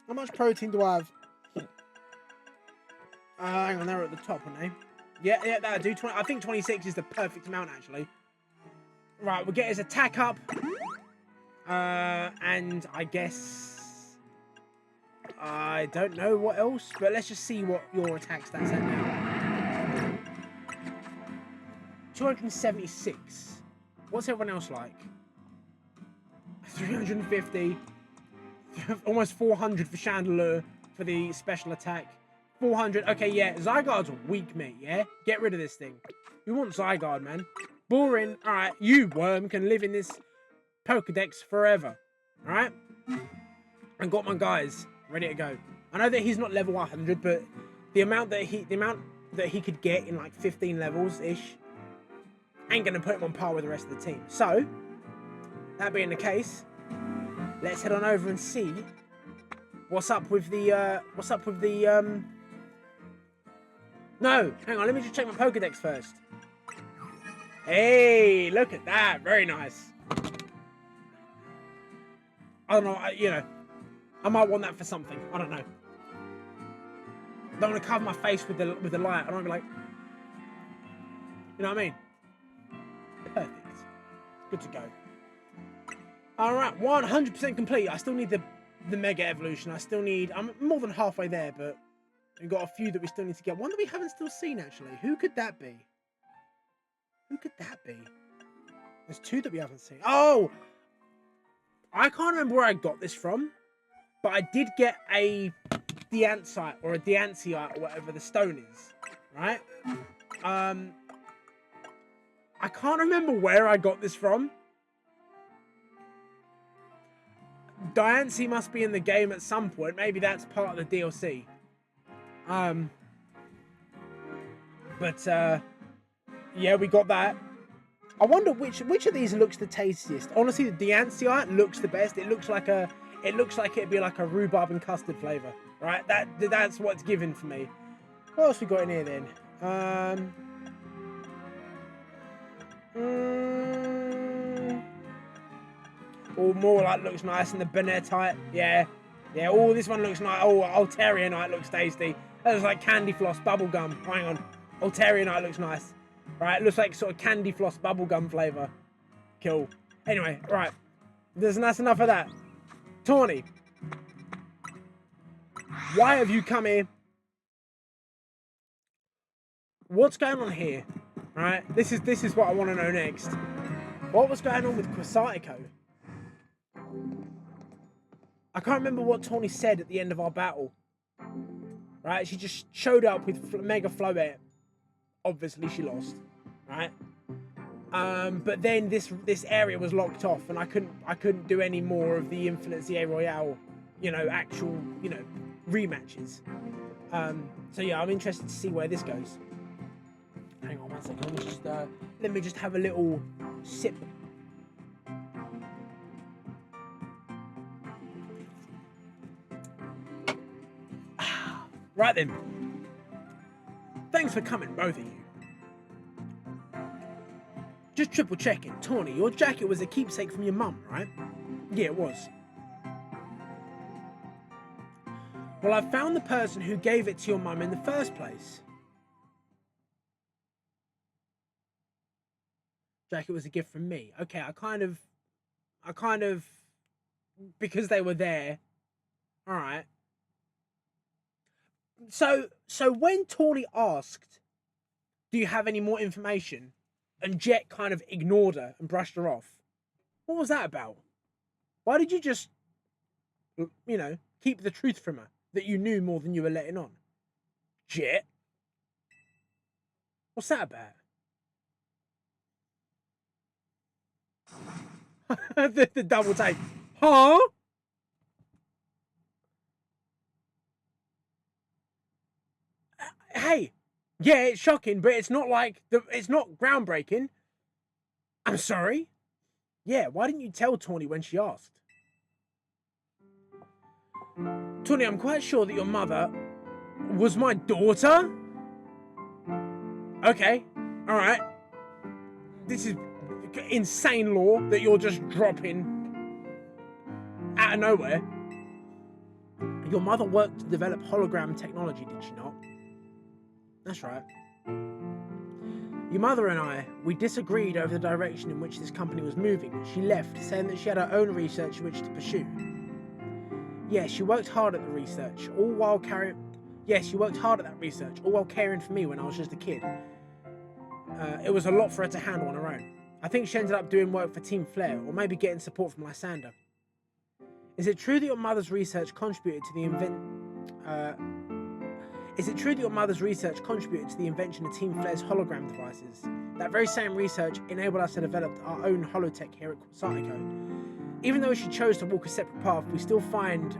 How much protein do I have? Hang on, they're at the top, aren't they? Yeah, that'll do. I think 26 is the perfect amount, actually. Right, we'll get his attack up. And I guess... I don't know what else, but let's just see what your attack stats at now. 276. What's everyone else like? 350. Almost 400 for Chandelure for the special attack. 400. Okay, yeah. Zygarde's weak, mate, yeah? Get rid of this thing. You want Zygarde, man. Boring. Alright, you, worm, can live in this Pokedex forever. Alright? And got my guys ready to go. I know that he's not level 100, but the amount that he could get in like 15 levels-ish ain't gonna put him on par with the rest of the team. So, that being the case, let's head on over and see what's up with the No, hang on, let me just check my Pokedex first. Hey, look at that, very nice. I don't know, I might want that for something. I don't know. I don't want to cover my face with the light. I don't want to be like, you know what I mean? Perfect. Good to go. All right, 100% complete. I still need the Mega Evolution. I'm more than halfway there, but we've got a few that we still need to get. One that we haven't still seen, actually. Who could that be? There's 2 that we haven't seen. Oh! I can't remember where I got this from, but I did get a Deancite or a Deancite or whatever the stone is, right? I can't remember where I got this from. Diancie must be in the game at some point. Maybe that's part of the DLC. Yeah, we got that. I wonder which of these looks the tastiest. Honestly, the Deancite looks the best. It looks like it'd be like a rhubarb and custard flavor, right? That's what's given for me. What else we got in here then? Oh, more like looks nice, and the Benetite, yeah. Oh, this one looks nice. Oh, Alterianite looks tasty. That looks like candy floss bubblegum. Hang on, Alterianite looks nice. Right, looks like sort of candy floss bubblegum flavour. Cool. Anyway, right. That's enough of that. Tawny. Why have you come here? What's going on here? Right, this is what I want to know next. What was going on with Quasartico? I can't remember what Tawny said at the end of our battle. Right, she just showed up with Mega Floette. Obviously she lost, right? But then this area was locked off, and I couldn't do any more of the Infinite ZA Royale, actual, rematches. So yeah, I'm interested to see where this goes. Hang on one second. Let me just have a little sip. Right then. Thanks for coming, both of you. Just triple checking. Tawny, your jacket was a keepsake from your mum, right? Yeah, it was. Well, I found the person who gave it to your mum in the first place. Jacket was a gift from me. Okay, I kind of, because they were there. All right. So when Tawny asked, do you have any more information? And Jet kind of ignored her and brushed her off. What was that about? Why did you just, keep the truth from her? That you knew more than you were letting on? Jet? What's that about? the double take. Huh? Hey, yeah, it's shocking, but it's not like it's not groundbreaking. I'm sorry? Yeah, why didn't you tell Tawny when she asked? Tawny, I'm quite sure that your mother was my daughter? Okay, alright. This is insane lore that you're just dropping out of nowhere. Your mother worked to develop hologram technology, did she not? That's right. Your mother and I, we disagreed over the direction in which this company was moving. She left, saying that she had her own research which to pursue. Yes, she worked hard at the research, all while caring... Yes, she worked hard at that research, all while caring for me when I was just a kid. It was a lot for her to handle on her own. I think she ended up doing work for Team Flare, or maybe getting support from Lysander. Is it true that your mother's research contributed to the invention of Team Flare's hologram devices? That very same research enabled us to develop our own holotech here at Quasartico. Even though she chose to walk a separate path, we still find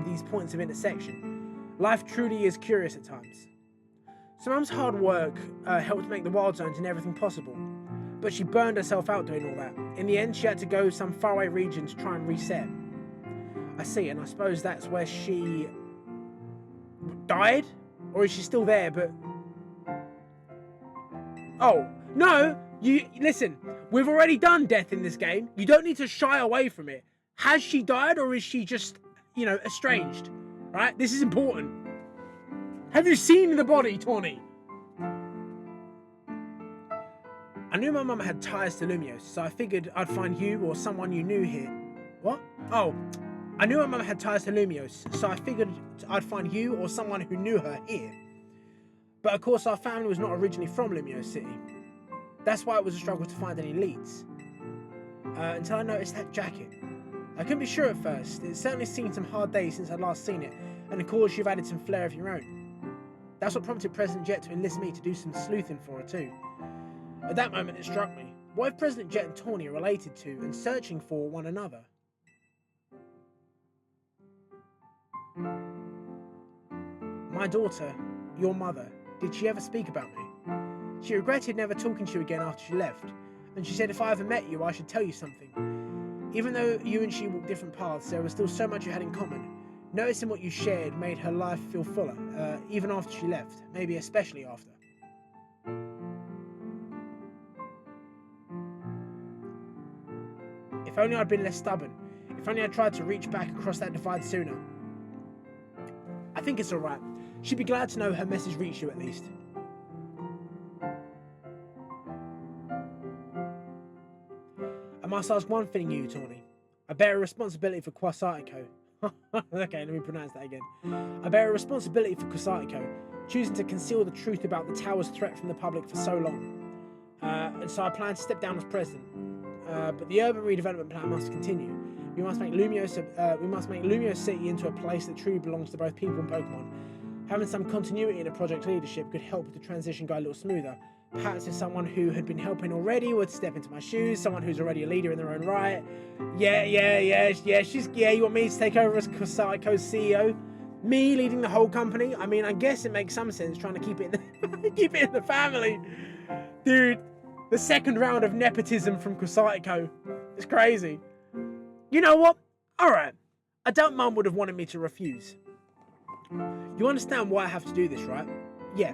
these points of intersection. Life truly is curious at times. So Mum's hard work helped make the wild zones and everything possible, but she burned herself out doing all that. In the end, she had to go some faraway region to try and reset. I see, and I suppose that's where she died? Or is she still there, but... Oh, no! Listen, we've already done death in this game. You don't need to shy away from it. Has she died, or is she just, estranged? Right? This is important. Have you seen the body, Tawny? I knew my mum had ties to Lumiose, so I figured I'd find you or someone you knew here. What? Oh, I knew my mum had ties to Lumiose, so I figured I'd find you or someone who knew her here. But of course our family was not originally from Lumiose City. That's why it was a struggle to find any leads. Until I noticed that jacket. I couldn't be sure at first. It's certainly seen some hard days since I'd last seen it, and of course you've added some flair of your own. That's what prompted President Jet to enlist me to do some sleuthing for her too. At that moment it struck me. What if President Jet and Tawny are related to and searching for one another? My daughter, your mother, did she ever speak about me? She regretted never talking to you again after she left, and she said if I ever met you I should tell you something. Even though you and she walked different paths, there was still so much you had in common. Noticing what you shared made her life feel fuller, even after she left, maybe especially after. If only I'd been less stubborn. If only I'd tried to reach back across that divide sooner. I think it's alright. She'd be glad to know her message reached you at least. I must ask one thing, you, Tawny. I bear a responsibility for Quasartico. Okay, let me pronounce that again. I bear a responsibility for Quasartico, choosing to conceal the truth about the tower's threat from the public for so long. And so I plan to step down as president. But the urban redevelopment plan must continue. We must make Lumiose City into a place that truly belongs to both people and Pokemon. Having some continuity in the project leadership could help the transition go a little smoother. Perhaps if someone who had been helping already would step into my shoes, someone who's already a leader in their own right. Yeah, you want me to take over as Quasartico's CEO? Me leading the whole company? I mean, I guess it makes some sense trying to keep it in the family. Dude, the second round of nepotism from Quasartico. It's crazy. You know what? Alright. I doubt Mum would have wanted me to refuse. You understand why I have to do this, right? Yeah.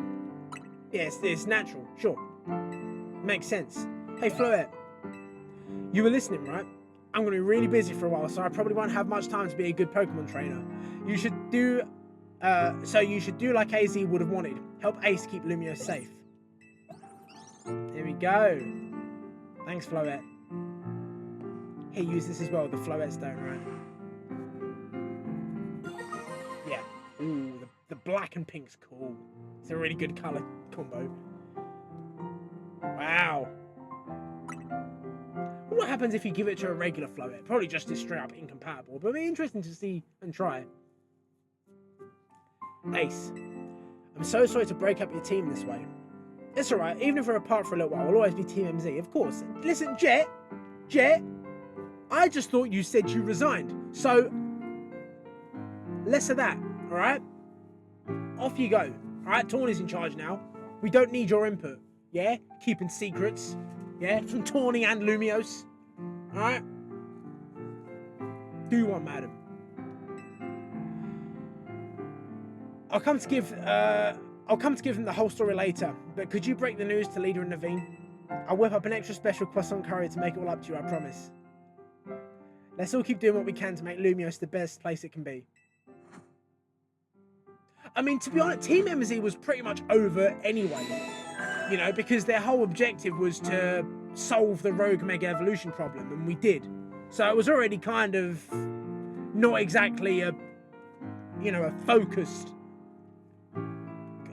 Yeah, it's natural, sure. Makes sense. Hey, Floette. You were listening, right? I'm going to be really busy for a while, so I probably won't have much time to be a good Pokemon trainer. You should do like AZ would have wanted. Help Ace keep Lumiose safe. There we go. Thanks, Floette. Here, use this as well, the Floette stone, right? Yeah. Ooh, the black and pink's cool. It's a really good colour combo. Wow. What happens if you give it to a regular Floette? Probably just is straight up incompatible, but it'd be interesting to see and try. Ace. I'm so sorry to break up your team this way. It's alright, even if we're apart for a little while, we'll always be Team MZ, of course. Listen, Jet, I just thought you said you resigned, so less of that, alright? Off you go, alright? Tawny's in charge now. We don't need your input, yeah? Keeping secrets, Yeah, from Tawny and Lumiose. Alright? Do one, madam. I'll come to give them the whole story later, but could you break the news to Leader and Naveen? I'll whip up an extra special croissant curry to make it all up to you, I promise. Let's all keep doing what we can to make Lumiose the best place it can be. I mean, to be honest, Team MZ was pretty much over anyway. You know, because their whole objective was to solve the Rogue Mega Evolution problem, and we did. So it was already kind of not exactly a, you know, a focused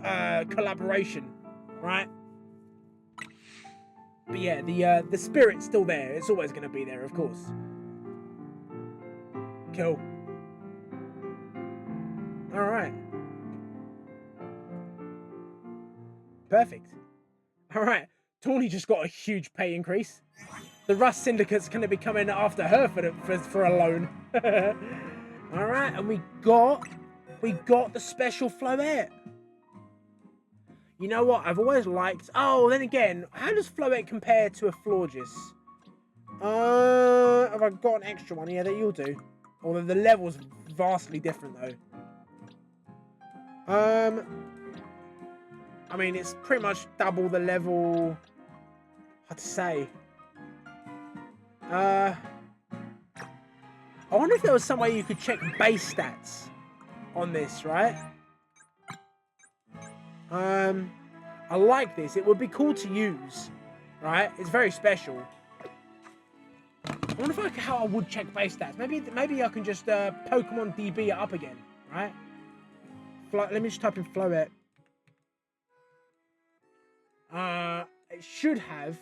collaboration, right? But yeah, the spirit's still there. It's always going to be there, of course. Cool. All right. Perfect. All right. Tawny just got a huge pay increase. The Rust Syndicate's going to be coming after her for a loan. All right, and we got the special Floette. You know what? I've always liked. Oh, then again, how does Floette compare to a Florges? Have I got an extra one? Yeah, that you'll do. Although the level's vastly different though. I mean, it's pretty much double the level. Hard to say. I wonder if there was some way you could check base stats on this, right? I like this. It would be cool to use, right? It's very special. I wonder how I would check base stats. Maybe I can just Pokemon DB it up again, right? Let me just type in Floette. It should have.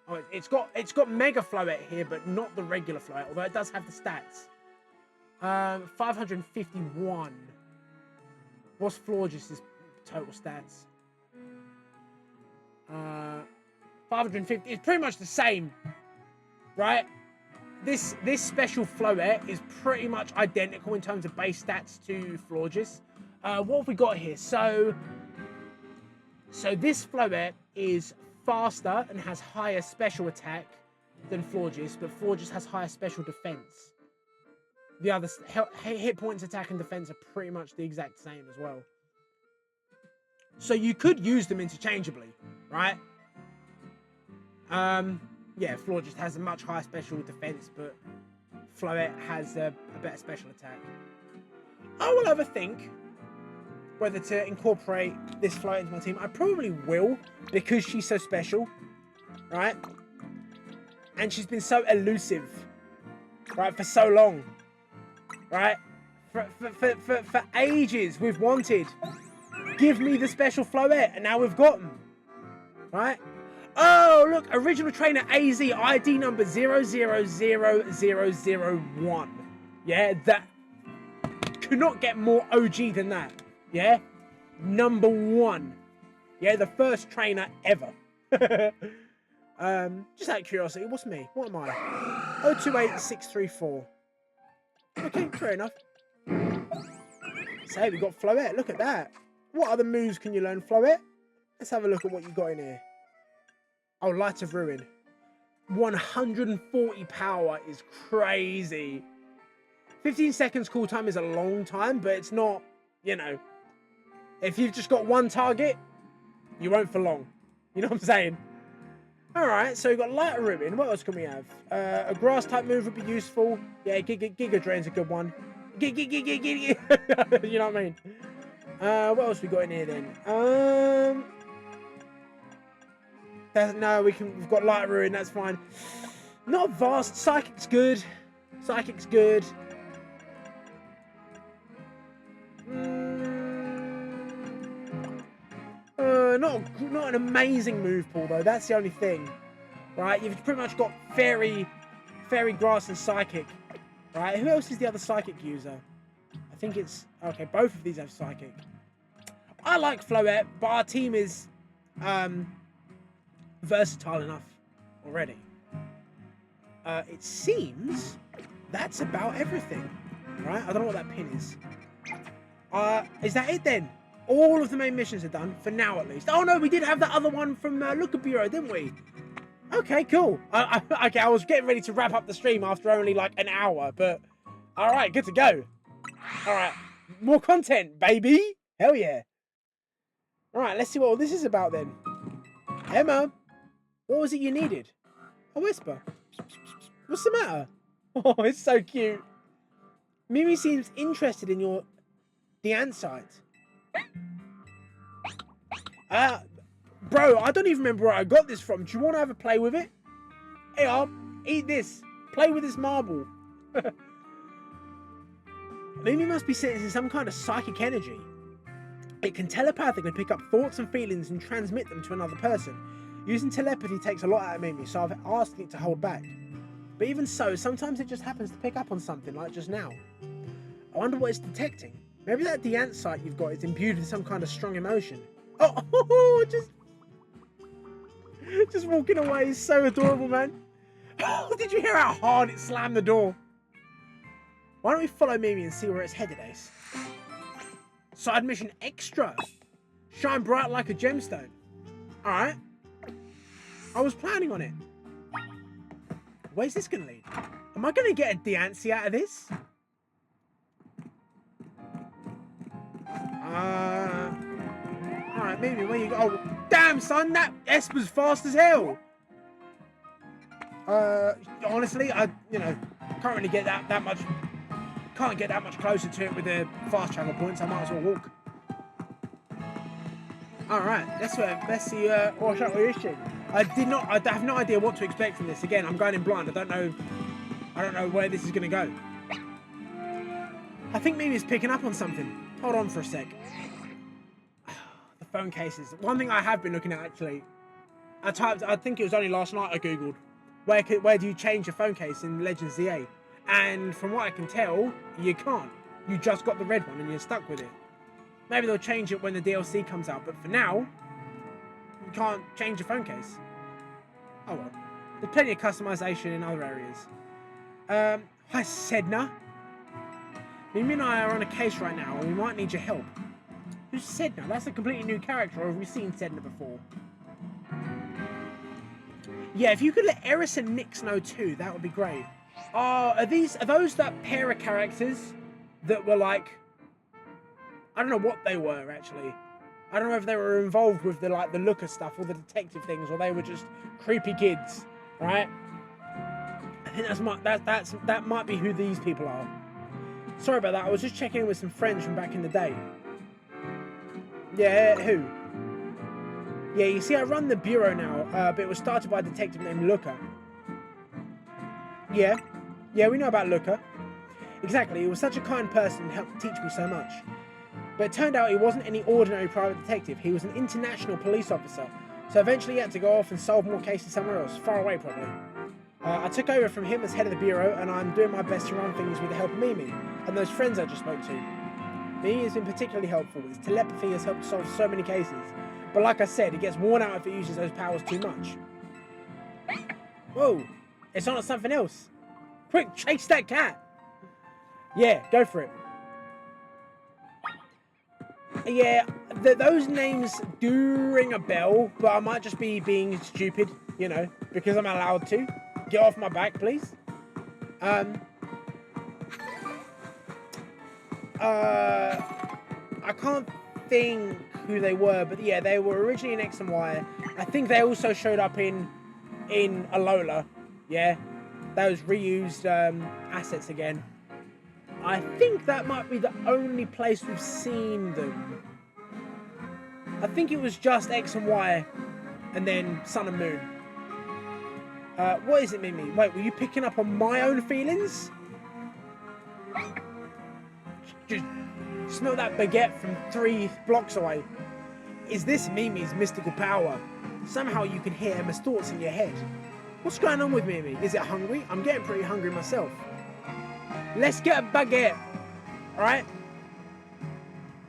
Oh, it's got Mega Floette here, but not the regular Floette. Although it does have the stats. 551. What's Florges' total stats? 550. It's pretty much the same, right? This special Floette is pretty much identical in terms of base stats to Florges. What have we got here? So this Floette is faster and has higher special attack than Florges, but Florges has higher special defense. The other hit points, attack, and defense are pretty much the exact same as well. So you could use them interchangeably, right? Yeah, Florges has a much higher special defense, but Floette has a better special attack. I will have a think whether to incorporate this Floette into my team. I probably will, because she's so special, right? And she's been so elusive, right, for so long, right? For ages we've wanted, give me the special Floette, and now we've got them, right? Oh, look, original trainer AZ, ID number 000001. Yeah, that could not get more OG than that. Yeah, number 1. Yeah, the first trainer ever. Just out of curiosity, what's me? What am I? 028634. Okay, fair enough. So we got Floette. Look at that. What other moves can you learn, Floette? Let's have a look at what you got in here. Oh, Light of Ruin. 140 power is crazy. 15 seconds cooltime is a long time, but it's not, you know, if you've just got one target, you won't for long. You know what I'm saying? Alright, so we've got Light of Ruin. What else can we have? A grass type move would be useful. Yeah, Giga Drain's a good one. You know what I mean? What else we got in here then? No, we've got Light of Ruin, that's fine. Not vast. Psychic's good. Psychic's good. Not an amazing move pool though. That's the only thing, right? You've pretty much got Fairy, Grass, and Psychic, right? Who else is the other Psychic user? I think it's okay. Both of these have Psychic. I like Floette, but our team is versatile enough already. It seems that's about everything, right? I don't know what that pin is. Is that it then? All of the main missions are done, for now at least. Oh no, we did have that other one from Looker Bureau, didn't we? Okay, cool. Okay, I was getting ready to wrap up the stream after only like an hour, but alright, good to go. Alright, more content, baby. Hell yeah. Alright, let's see what all this is about then. Emma, what was it you needed? A whisper. What's the matter? Oh, it's so cute. Mimi seems interested in your Deansite. Bro, I don't even remember where I got this from. Do you want to have a play with it? Hey, eat this. Play with this marble. Mimi must be sensing some kind of psychic energy. It can telepathically pick up thoughts and feelings and transmit them to another person. Using telepathy takes a lot out of Mimi, so I've asked it to hold back. But even so, sometimes it just happens to pick up on something, like just now. I wonder what it's detecting. Maybe that Deansite you've got is imbued with some kind of strong emotion. Oh, just walking away is so adorable, man. Oh, did you hear how hard it slammed the door? Why don't we follow Mimi and see where it's headed, Ace? Side mission extra. Shine bright like a gemstone. Alright. I was planning on it. Where's this going to lead? Am I going to get a Deansy out of this? Alright, Mimi, where you go? Oh, damn, son, that Esper's fast as hell. Honestly, I can't really get that much. Can't get that much closer to it with the fast travel points. I might as well walk. Alright, let's see what shot we're issuing. I have no idea what to expect from this. Again, I'm going in blind. I don't know where this is gonna go. I think Mimi's picking up on something. Hold on for a sec. The phone cases. One thing I have been looking at actually. I think it was only last night I googled where do you change your phone case in Legends ZA? And from what I can tell, you can't. You just got the red one and you're stuck with it. Maybe they'll change it when the DLC comes out, but for now, you can't change your phone case. Oh well. There's plenty of customization in other areas. Hi Sedna. Mimi and I are on a case right now and we might need your help. Who's Sedna? That's a completely new character, or have we seen Sedna before? Yeah, if you could let Eris and Nyx know too, that would be great. Are those that pair of characters that were like, I don't know what they were actually. I don't know if they were involved with the looker stuff or the detective things, or they were just creepy kids, right? I think that might be who these people are. Sorry about that. I was just checking in with some friends from back in the day. Yeah, who? Yeah, you see, I run the bureau now, but it was started by a detective named Looker. Yeah, we know about Looker. Exactly, he was such a kind person and helped teach me so much. But it turned out he wasn't any ordinary private detective, he was an international police officer. So eventually he had to go off and solve more cases somewhere else, far away probably. I took over from him as head of the bureau, and I'm doing my best to run things with the help of Mimi, and those friends I just spoke to. Mimi has been particularly helpful, his telepathy has helped solve so many cases. But like I said, it gets worn out if it uses those powers too much. Whoa, it's on to something else. Quick, chase that cat. Yeah, go for it. Yeah, those names do ring a bell, but I might just be being stupid, because I'm allowed to. Get off my back, please. I can't think who they were, but yeah, they were originally in X and Y. I think they also showed up in Alola. Yeah, those reused assets again. I think that might be the only place we've seen them. I think it was just X and Y, and then Sun and Moon. What is it, Mimi? Wait, were you picking up on my own feelings? Just smell that baguette from 3 blocks away. Is this Mimi's mystical power? Somehow you can hear Emma's thoughts in your head. What's going on with Mimi? Is it hungry? I'm getting pretty hungry myself. Let's get a baguette. Alright?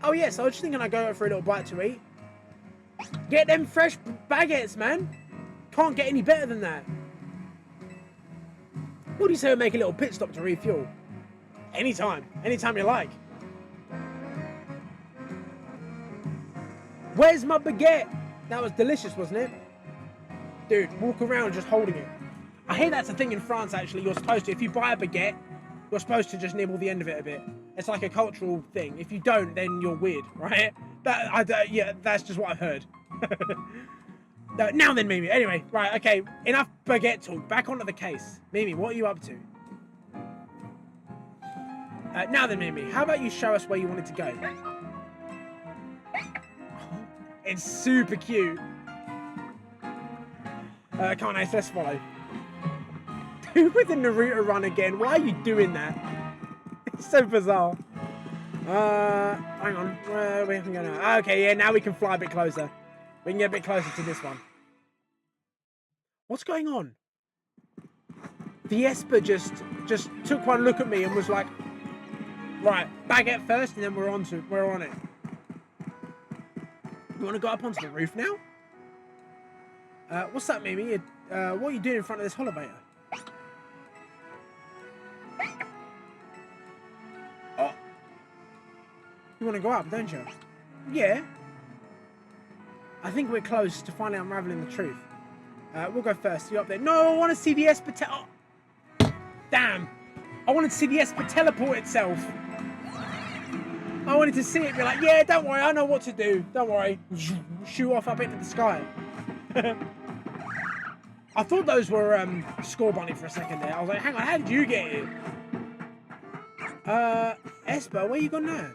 Oh yes, I was just thinking I'd go out for a little bite to eat. Get them fresh baguettes, man. Can't get any better than that. What do you say we make a little pit stop to refuel? Anytime you like. Where's my baguette? That was delicious, wasn't it? Dude, walk around just holding it. I hear that's a thing in France, actually. You're supposed to, if you buy a baguette, you're supposed to just nibble the end of it a bit. It's like a cultural thing. If you don't, then you're weird, right? Yeah, that's just what I've heard. Now then, Mimi. Anyway, right, okay. Enough baguette talk. Back onto the case. Mimi, what are you up to? Now then, Mimi, how about you show us where you wanted to go? It's super cute. Come on, Ace, let's follow. With the Naruto run again. Why are you doing that? It's so bizarre. Hang on. Where are we going now? Okay, yeah, now we can fly a bit closer. We can get a bit closer to this one. What's going on? The Esper just took one look at me and was like, right, baguette first, and then we're on it. You want to go up onto the roof now? What's that, Mimi? What are you doing in front of this elevator? Oh. You want to go up, don't you? Yeah. I think we're close to finally unraveling the truth. We'll go first. You up there? No, I want to see the Esper. Oh. Damn! I wanted to see the Esper teleport itself. I wanted to see it be like, yeah, don't worry, I know what to do. Don't worry. Shoot off up into the sky. I thought those were Score Bunny for a second there. I was like, hang on, how did you get here? Esper, where you gone now?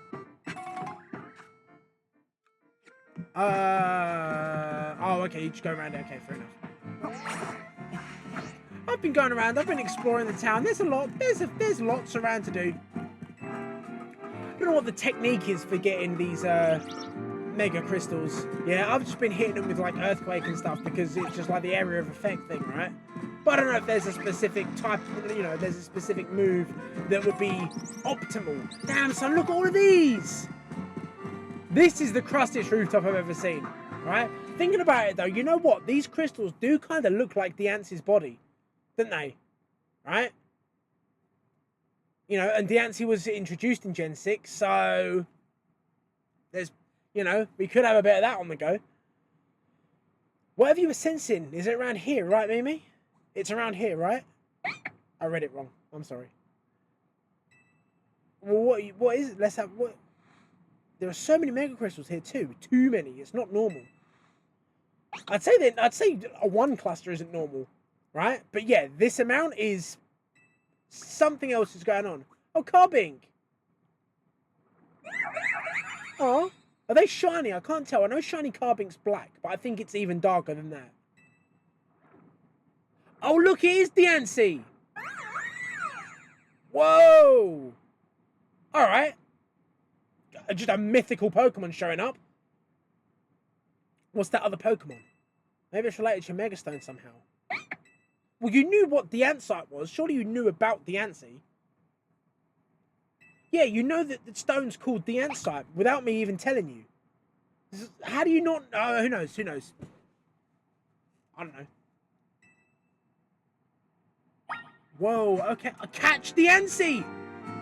Oh, okay, you just go around there. Okay, fair enough. I've been going around. I've been exploring the town. There's a lot. There's lots around to do. I don't know what the technique is for getting these mega crystals. Yeah, I've just been hitting them with like earthquake and stuff because it's just like the area of effect thing, right? But I don't know if there's a specific type, you know, there's a specific move that would be optimal. Damn, son, look at all of these. This is the crustiest rooftop I've ever seen, right? Thinking about it though, you know what? These crystals do kind of look like Diance's body, don't they? Right? You know, and Diance was introduced in Gen 6, so there's, you know, we could have a bit of that on the go. Whatever you were sensing, is it around here, right, Mimi? It's around here, right? I read it wrong. I'm sorry. Well, what is it? Let's have what? There are so many mega crystals here too. Too many. It's not normal. I'd say a one cluster isn't normal, right? But yeah, this amount is something else is going on. Oh, Carbink. Oh, are they shiny? I can't tell. I know shiny Carbink's black, but I think it's even darker than that. Oh, look, it is Diancie. Whoa. All right. Just a mythical Pokemon showing up. What's that other Pokemon? Maybe it's related to your Megastone somehow. Well, you knew what Diancite was. Surely you knew about Diancie. Yeah, you know that the stone's called Diancite without me even telling you. How do you not? Who knows? Who knows? I don't know. Whoa, okay. Catch Diancie!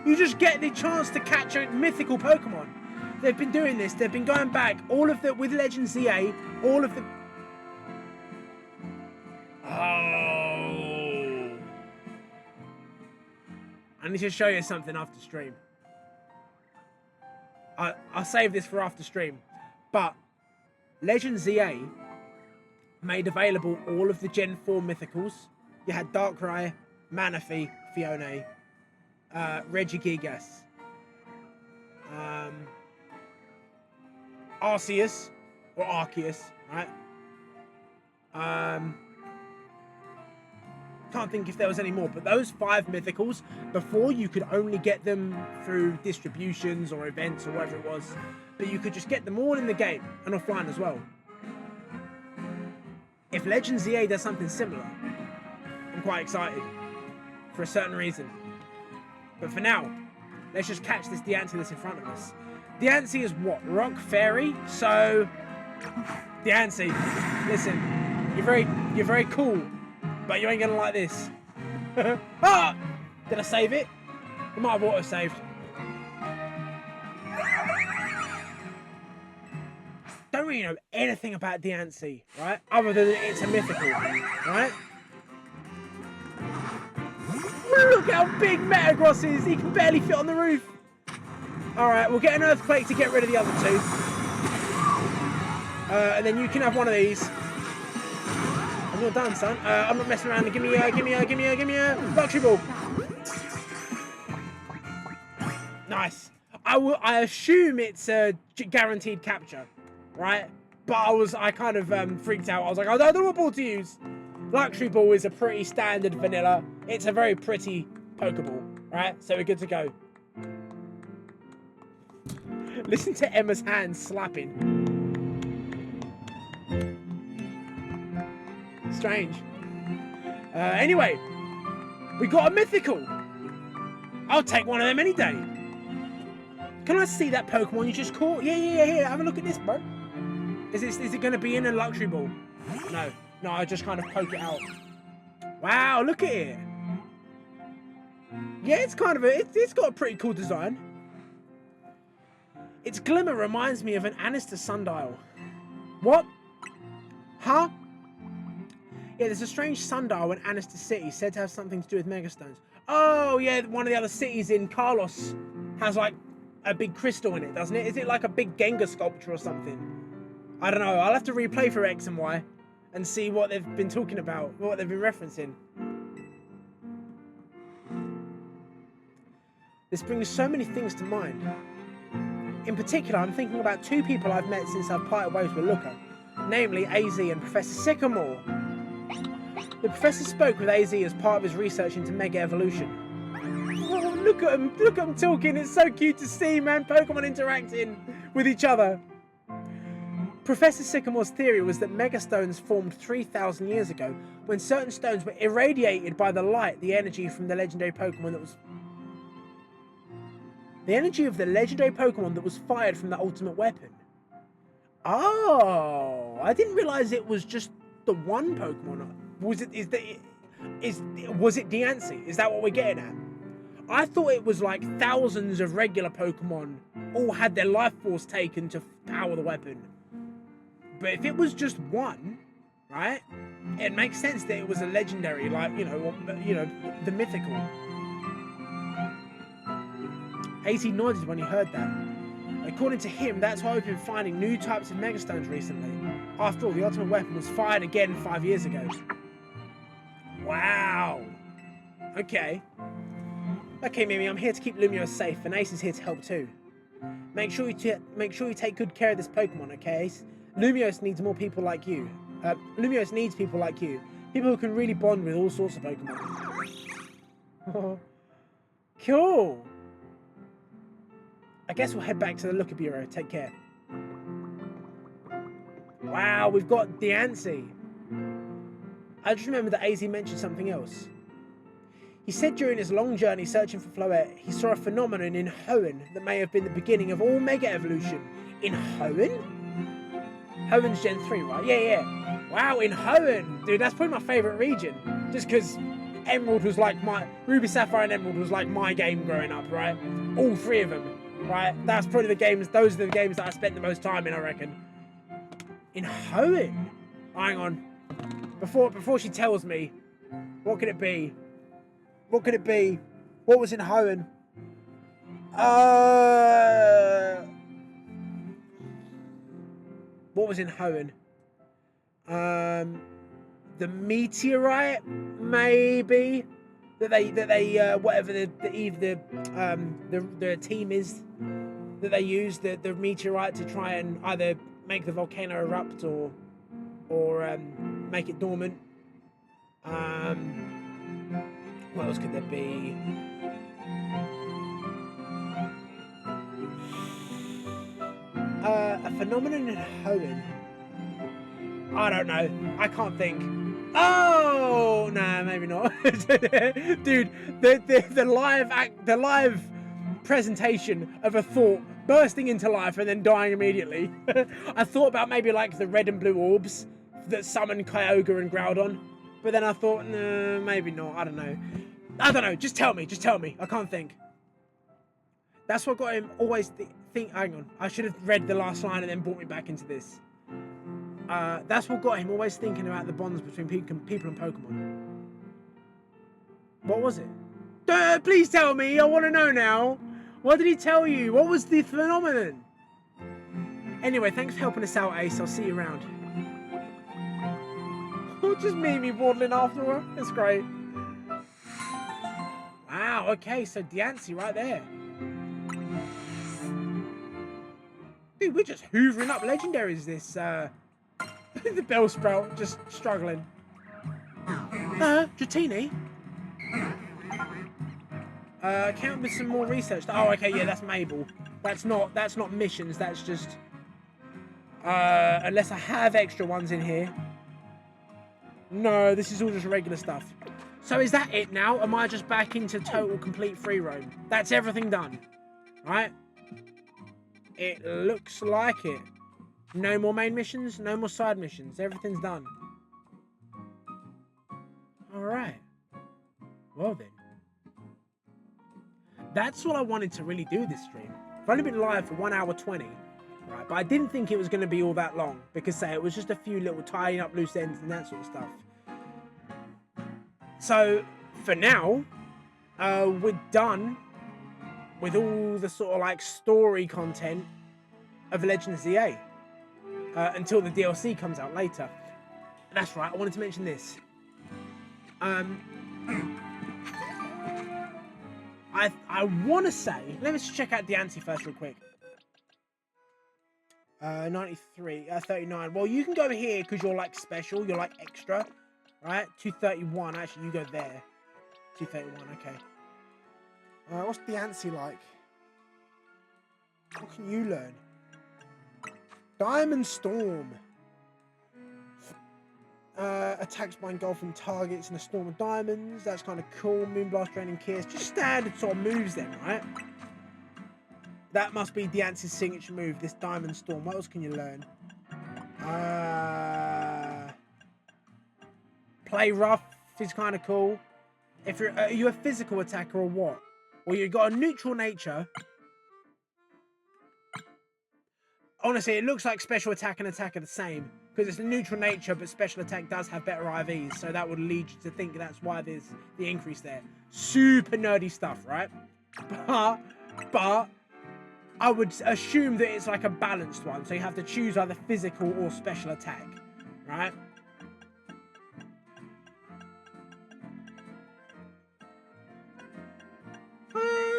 You just get the chance to catch a mythical Pokemon. They've been doing this. They've been going back. All of the, with Legend ZA, all of the... Oh. I need to show you something after stream. I'll save this for after stream. But Legend ZA made available all of the Gen 4 mythicals. You had Darkrai, Manaphy, Fiona, Regigigas, Arceus, or Arceus, right? Can't think if there was any more, but those 5 mythicals, before you could only get them through distributions or events or whatever it was, but you could just get them all in the game and offline as well. If Legend ZA does something similar, I'm quite excited for a certain reason. But for now, let's just catch this Diancie that's in front of us. Diancie is what? Rock Fairy? So, Diancie, listen, you're very cool, but you ain't gonna like this. Ah! Did I save it? It might have auto-saved. don't really know anything about Diancie, right? Other than it's a mythical, right? Look how big Metagross is. He can barely fit on the roof. All right, we'll get an Earthquake to get rid of the other two. And then you can have one of these. I'm not done, son. I'm not messing around. Give me a Luxury Ball. Nice. I assume it's a guaranteed capture, right? But I kind of freaked out. I was like, I don't know what ball to use. Luxury Ball is a pretty standard vanilla. It's a very pretty Pokeball, right? So we're good to go. Listen to Emma's hands slapping. Strange. Anyway, we got a mythical. I'll take one of them any day. Can I see that Pokemon you just caught? Yeah. Have a look at this, bro. Is it going to be in a Luxury Ball? No, I just kind of poke it out. Wow, look at it. Yeah, it's kind of it's got a pretty cool design. Its glimmer reminds me of an Anister sundial. What? Huh? Yeah, there's a strange sundial in Anister City said to have something to do with Megastones. Oh, yeah, one of the other cities in Carlos has, like, a big crystal in it, doesn't it? Is it like a big Gengar sculpture or something? I don't know. I'll have to replay for X and Y and see what they've been talking about, what they've been referencing. This brings so many things to mind. In particular, I'm thinking about two people I've met since I've parted ways with Luca, namely AZ and Professor Sycamore. The professor spoke with AZ as part of his research into Mega Evolution. Oh, look at them talking, it's so cute to see, man, Pokemon interacting with each other. Professor Sycamore's theory was that Megastones formed 3,000 years ago, when certain stones were irradiated by the light, the energy from the legendary Pokemon that was... The energy of the legendary Pokemon that was fired from the ultimate weapon. Oh, I didn't realise it was just the one Pokemon. Was it Diancie? Is that what we're getting at? I thought it was like thousands of regular Pokemon all had their life force taken to power the weapon. But if it was just one, right? It makes sense that it was a legendary, like, you know, the mythical. AZ nodded when he heard that. According to him, that's why we've been finding new types of Megastones recently. After all, the ultimate weapon was fired again 5 years ago. Wow. Okay, Mimi, I'm here to keep Lumiose safe, and Ace is here to help too. Make sure you take good care of this Pokemon, okay, Ace? Lumiose needs more people like you. Lumiose needs people like you. People who can really bond with all sorts of Pokemon. Cool. I guess we'll head back to the Looker Bureau. Take care. Wow, we've got Diancie. I just remembered that AZ mentioned something else. He said during his long journey searching for Floette, he saw a phenomenon in Hoenn that may have been the beginning of all Mega Evolution. In Hoenn? Hoenn's Gen 3, right? Yeah. Wow, in Hoenn. Dude, that's probably my favourite region. Just because Emerald was like Ruby, Sapphire and Emerald was like my game growing up, right? All three of them, right? That's probably the games, those are the games that I spent the most time in, I reckon. In Hoenn? Hang on. Before she tells me, what could it be? What could it be? What was in Hoenn? What was in Hoenn? The meteorite, maybe. That they whatever the team is that they use the meteorite to try and either make the volcano erupt or make it dormant. What else could there be? A phenomenon in Hoenn. I don't know. I can't think. Oh, nah, maybe not. Dude, the live presentation of a thought bursting into life and then dying immediately. I thought about maybe like the red and blue orbs that summon Kyogre and Groudon, but then I thought, no, maybe not. I don't know. Just tell me. I can't think. That's what got him always think. Hang on. I should have read the last line and then brought me back into this. That's what got him always thinking about the bonds between people and Pokemon. What was it? Please tell me. I want to know now. What did he tell you? What was the phenomenon? Anyway, thanks for helping us out, Ace. I'll see you around. Oh, just me waddling after her. That's great. Wow, okay, so Diancie right there. Dude, we're just hoovering up legendaries this, the Bellsprout just struggling. Dratini? Count with some more research. Oh, okay, yeah, that's Mabel. That's not missions, that's just... unless I have extra ones in here. No, this is all just regular stuff. So is that it now? Am I just back into total complete free roam? That's everything done, right? It looks like it. No more main missions, no more side missions. Everything's done. Alright. Well then. That's what I wanted to really do this stream. I've only been live for 1 hour 20. Right, but I didn't think it was going to be all that long. Because say it was just a few little tying up loose ends and that sort of stuff. So, for now, we're done with all the sort of like story content of Legends ZA until the DLC comes out later. That's right, I wanted to mention this. I want to say, let me just check out Diancie first real quick. 93, 39. Well, you can go here because you're like special, you're like extra, right? 231, actually, you go there. 231, okay. What's Diancie like? What can you learn? Diamond Storm. Attacks by engulfing targets in a storm of diamonds. That's kind of cool. Moonblast, Draining Kiss. Just standard sort of moves then, right? That must be Diancie's signature move, this Diamond Storm. What else can you learn? Play rough is kind of cool. If you're, are you a physical attacker or what? Well, you've got a neutral nature. Honestly, it looks like special attack and attack are the same. Because it's a neutral nature, but special attack does have better IVs. So that would lead you to think that's why there's the increase there. Super nerdy stuff, right? But I would assume that it's like a balanced one. So you have to choose either physical or special attack, right?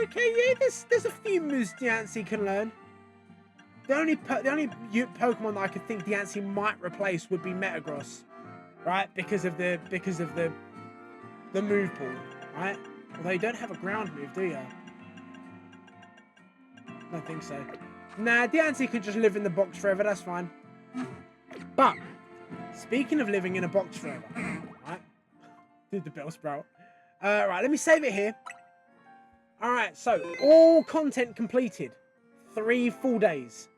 Okay, yeah, there's a few moves Diancie can learn. The only Pokemon that I could think Diancie might replace would be Metagross, right? Because of the move pool, right? Although you don't have a ground move, do you? I don't think so. Nah, Diancie could just live in the box forever. That's fine. But speaking of living in a box forever, right? Did the Bellsprout? Right, let me save it here. All right, so all content completed. 3 full days.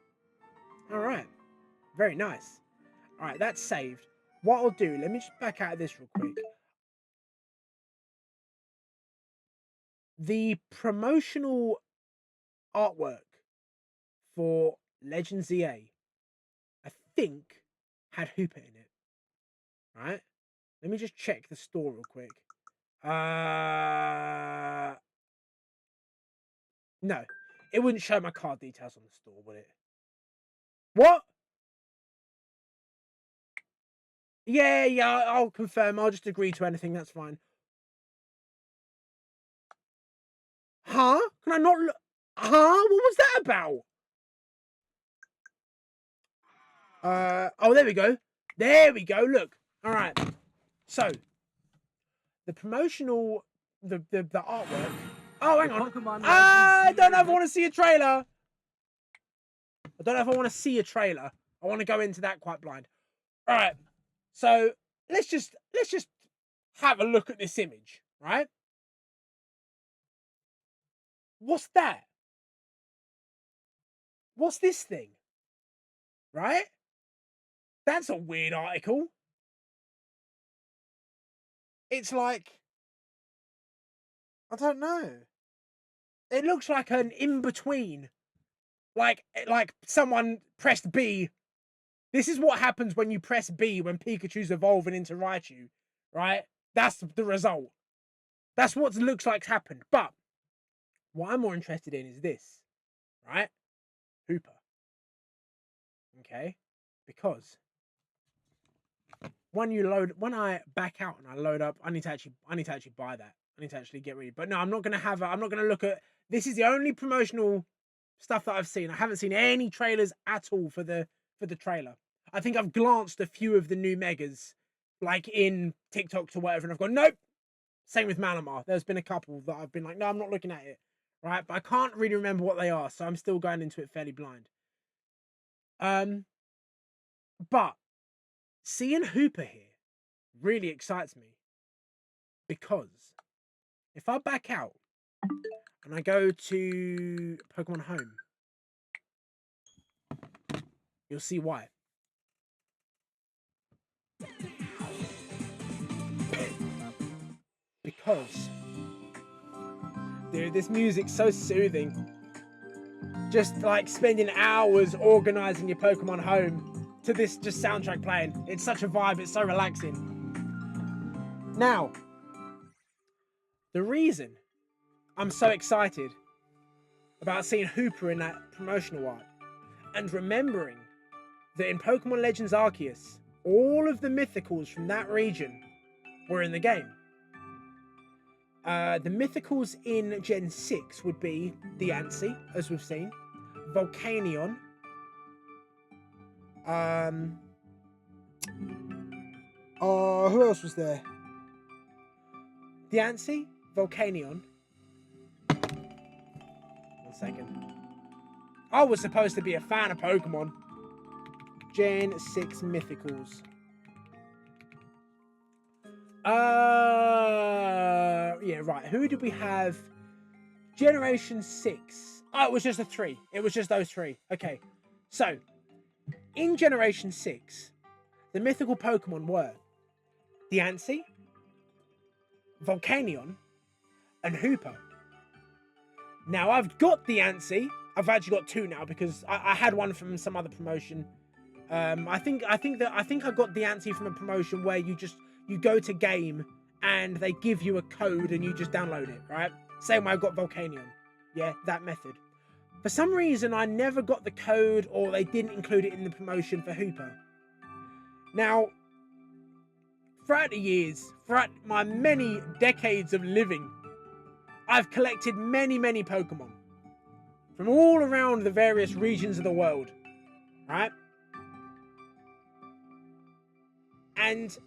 All right, very nice. All right, that's saved. What I'll do, let me just back out of this real quick. The promotional artwork for Legends ZA, I think, had Hooper in it. Right? Let me just check the store real quick. No, it wouldn't show my card details on the store, would it? What? Yeah, I'll confirm. I'll just agree to anything. That's fine. Huh? Can I not look? Huh? What was that about? Oh, there we go. There we go. Look. All right. So, the promotional, the artwork. Oh, hang on. I don't know if I want to see a trailer. I don't know if I want to see a trailer. I want to go into that quite blind. All right. So let's just have a look at this image, right? What's that? What's this thing? Right? That's a weird article. It's like, I don't know. It looks like an in-between. Like someone pressed B This is what happens when you press B when Pikachu's evolving into Raichu, right? That's the result. That's what looks like's happened. But what I'm more interested in is this, right? Hooper. Okay? Because when I back out and I load up, I need to actually buy that. I need to actually get rid of it. But no, I'm not gonna look at, this is the only promotional stuff that I've seen. I haven't seen any trailers at all for the trailer. I think I've glanced a few of the new megas, like in TikToks or whatever, and I've gone, nope. Same with Malamar. There's been a couple that I've been like, no, I'm not looking at it. Right? But I can't really remember what they are, so I'm still going into it fairly blind. But seeing Hooper here really excites me, because if I back out and I go to Pokemon Home, you'll see why. Because, dude, this music's so soothing. Just like spending hours organizing your Pokemon Home to this just soundtrack playing. It's such a vibe, it's so relaxing. Now, the reason I'm so excited about seeing Hooper in that promotional art, and remembering that in Pokemon Legends Arceus, all of the mythicals from that region were in the game. The mythicals in Gen 6 would be Diancie, as we've seen, Volcanion, who else was there? Diancie, Volcanion. 1 second. I was supposed to be a fan of Pokemon. Gen 6 mythicals. Yeah, right. Who did we have? Generation 6. Oh, it was just a 3. It was just those 3. Okay. So, in Generation 6, the mythical Pokemon were Diancie, Volcanion, and Hooper. Now, I've got Diancie. I've actually got 2 now because I had one from some other promotion. I think I got Diancie from a promotion where you go to game and they give you a code and you just download it, right? Same way I got Volcanion. Yeah, that method. For some reason, I never got the code, or they didn't include it in the promotion for Hooper. Now, throughout the years, throughout my many decades of living, I've collected many, many Pokemon from all around the various regions of the world, right? And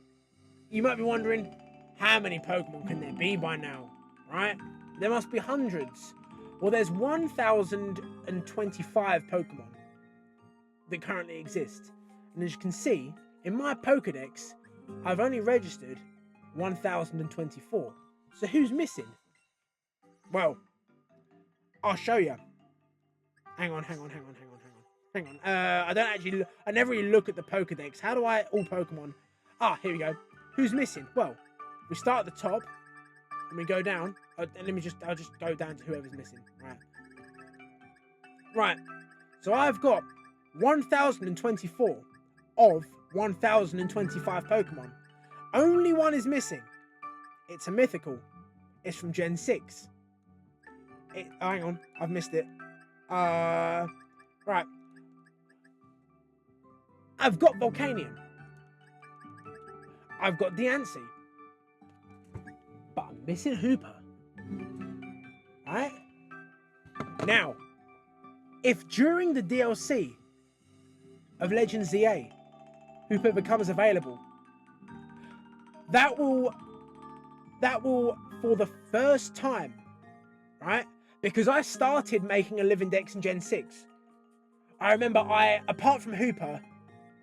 you might be wondering, how many Pokemon can there be by now, right? There must be hundreds. Well, there's 1,025 Pokemon that currently exist. And as you can see, in my Pokedex, I've only registered 1,024. So who's missing? Well, I'll show you. Hang on. I never really look at the Pokedex. How do I, all Pokemon? Ah, here we go. Who's missing? Well, we start at the top and we go down. And I'll just go down to whoever's missing. Right. So I've got 1,024 of 1,025 Pokemon. Only one is missing. It's a mythical. It's from Gen 6. Hang on, I've missed it. Right. I've got Volcanion. I've got Diancie. But I'm missing Hooper. Right? Now, if during the DLC of Legends ZA, Hooper becomes available, that will, for the first time, right? Because I started making a living dex in Gen 6. I remember apart from Hooper,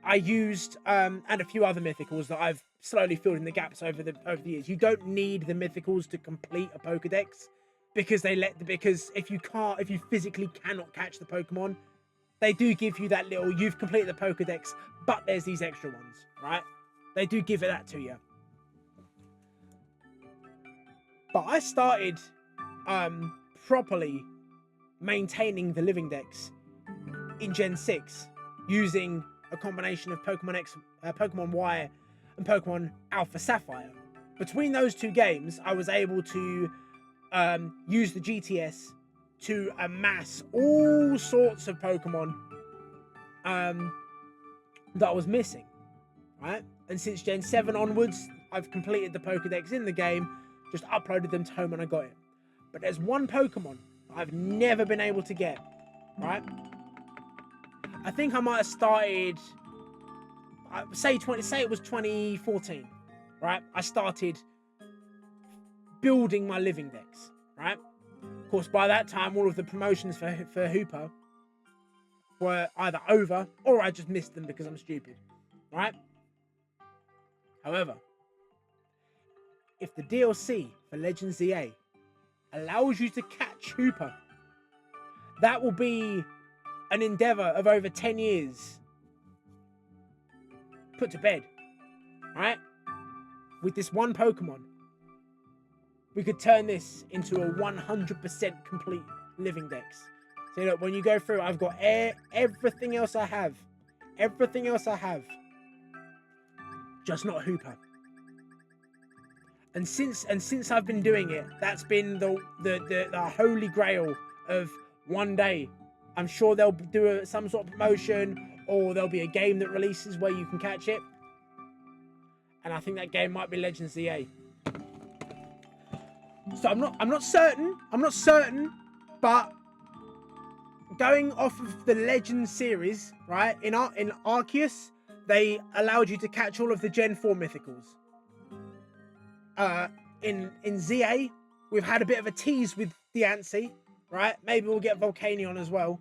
I used, and a few other mythicals that I've slowly filled in the gaps over the years. You don't need the mythicals to complete a Pokedex, because if you physically cannot catch the Pokemon, they do give you that little, you've completed the Pokedex, but there's these extra ones, right? They do give it that to you. But I started properly maintaining the living dex in Gen 6 using a combination of Pokemon X, Pokemon Y, and Pokemon Alpha Sapphire. Between those two games, I was able to use the GTS to amass all sorts of Pokemon that I was missing, right? And since Gen 7 onwards, I've completed the Pokedex in the game, just uploaded them to home and I got it. But there's one Pokemon I've never been able to get, right? I think I might have started, say it was 2014, right? I started building my living decks, right? Of course, by that time, all of the promotions for Hooper were either over or I just missed them because I'm stupid, right? However, if the DLC for Legends EA allows you to catch Hooper, that will be an endeavor of over 10 years put to bed, right? With this one Pokemon, we could turn this into a 100% complete living dex. So look, when you go through, I've got everything else I have. Everything else I have. Just not Hooper. And since I've been doing it, that's been the holy grail of one day. I'm sure they'll do some sort of promotion, or there'll be a game that releases where you can catch it. And I think that game might be Legends EA. So I'm not certain, but going off of the Legends series, right? In Arceus, they allowed you to catch all of the Gen 4 mythicals. In ZA, we've had a bit of a tease with Diancie, right? Maybe we'll get Volcanion as well.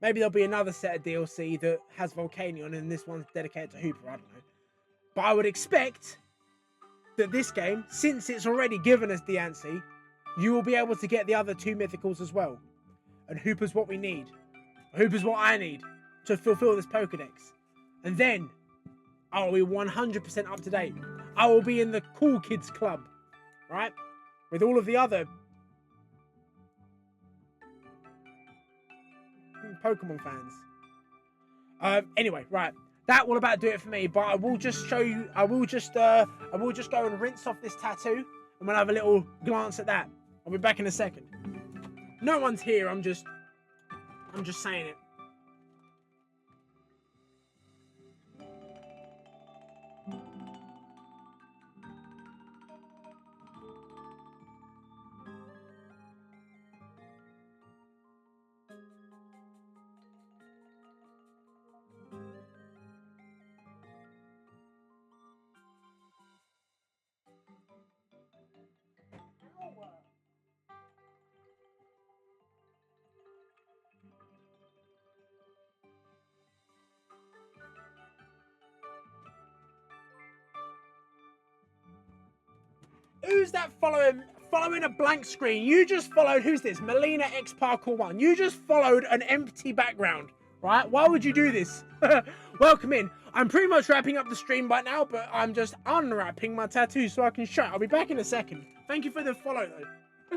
Maybe there'll be another set of DLC that has Volcanion and this one's dedicated to Hooper, I don't know. But I would expect that this game, since it's already given us Diancie, you will be able to get the other two mythicals as well. And Hooper's what we need. Hooper's what I need to fulfill this Pokedex. And then I will be 100% up to date. I will be in the cool kids club, right? With all of the other Pokemon fans. Anyway, right. That will about do it for me. But I will just show you. I will just go and rinse off this tattoo, and we'll have a little glance at that. I'll be back in a second. No one's here. I'm just saying it. Who's that following a blank screen? You just followed, who's this? Melina X Parkour 1. You just followed an empty background, right? Why would you do this? Welcome in. I'm pretty much wrapping up the stream right now, but I'm just unwrapping my tattoo so I can show it. I'll be back in a second. Thank you for the follow, though.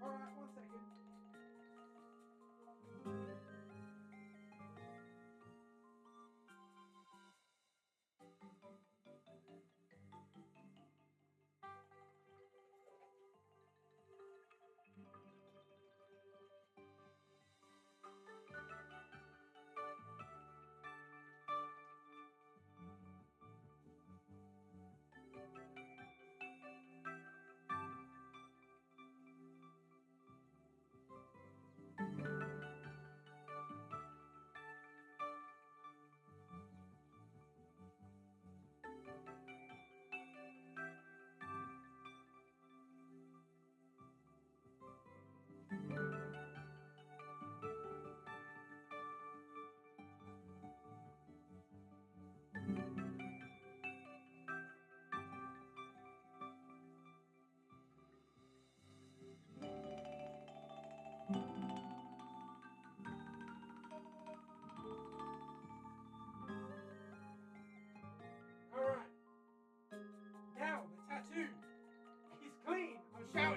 Alright, 1 second.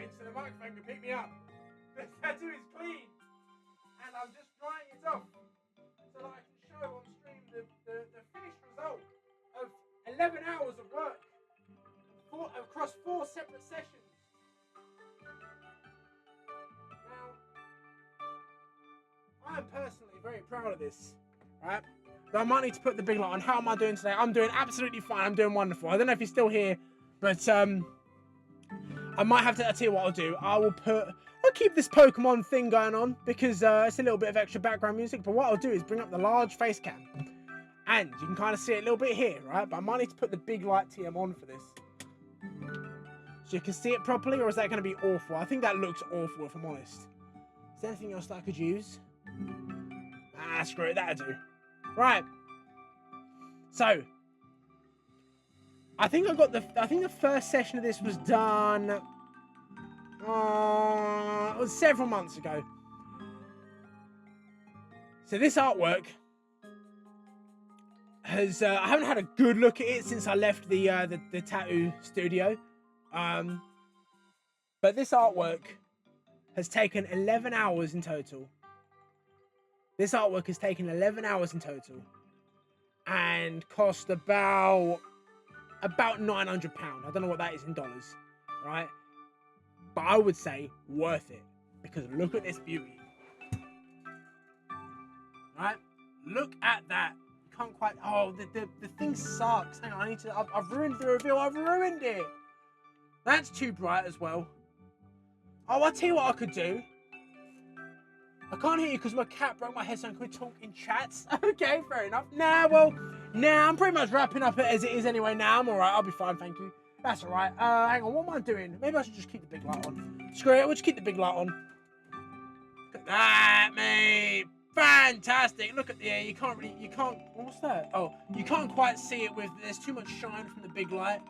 in so the microphone can pick me up. The tattoo is clean, and I'm just drying it off so that I can show on stream the finished result of 11 hours of work across 4 separate sessions. Now, I am personally very proud of this, right? But I might need to put the big light on. How am I doing today? I'm doing absolutely fine. I'm doing wonderful. I don't know if you're still here, but I might have to. I'll tell you what I'll do. I'll keep this Pokemon thing going on because it's a little bit of extra background music. But what I'll do is bring up the large face cam, and you can kind of see it a little bit here, right? But I might need to put the big light TM on for this, so you can see it properly. Or is that going to be awful? I think that looks awful, if I'm honest. Is there anything else that I could use? Ah, screw it. That'll do. Right. So, I think the first session of this was done. It was several months ago. So this artwork has I haven't had a good look at it since I left the tattoo studio. But this artwork has taken 11 hours in total. This artwork has taken 11 hours in total and cost about £900. I don't know what that is in dollars, right? But I would say worth it because look at this beauty, right? Look at that. Can't quite. Oh, the thing sucks. Hang on, I've ruined the reveal. I've ruined it. That's too bright as well. Oh, I'll tell you what I could do. I can't hear you because my cat broke my headset. Can we talk in chats? Okay, fair enough. I'm pretty much wrapping up as it is anyway. Now I'm alright. I'll be fine, thank you. That's alright. Hang on, what am I doing? Maybe I should just keep the big light on. Screw it, we'll just keep the big light on. Look at that, mate. Fantastic. Look at you can't, what's that? Oh, you can't quite see it there's too much shine from the big light.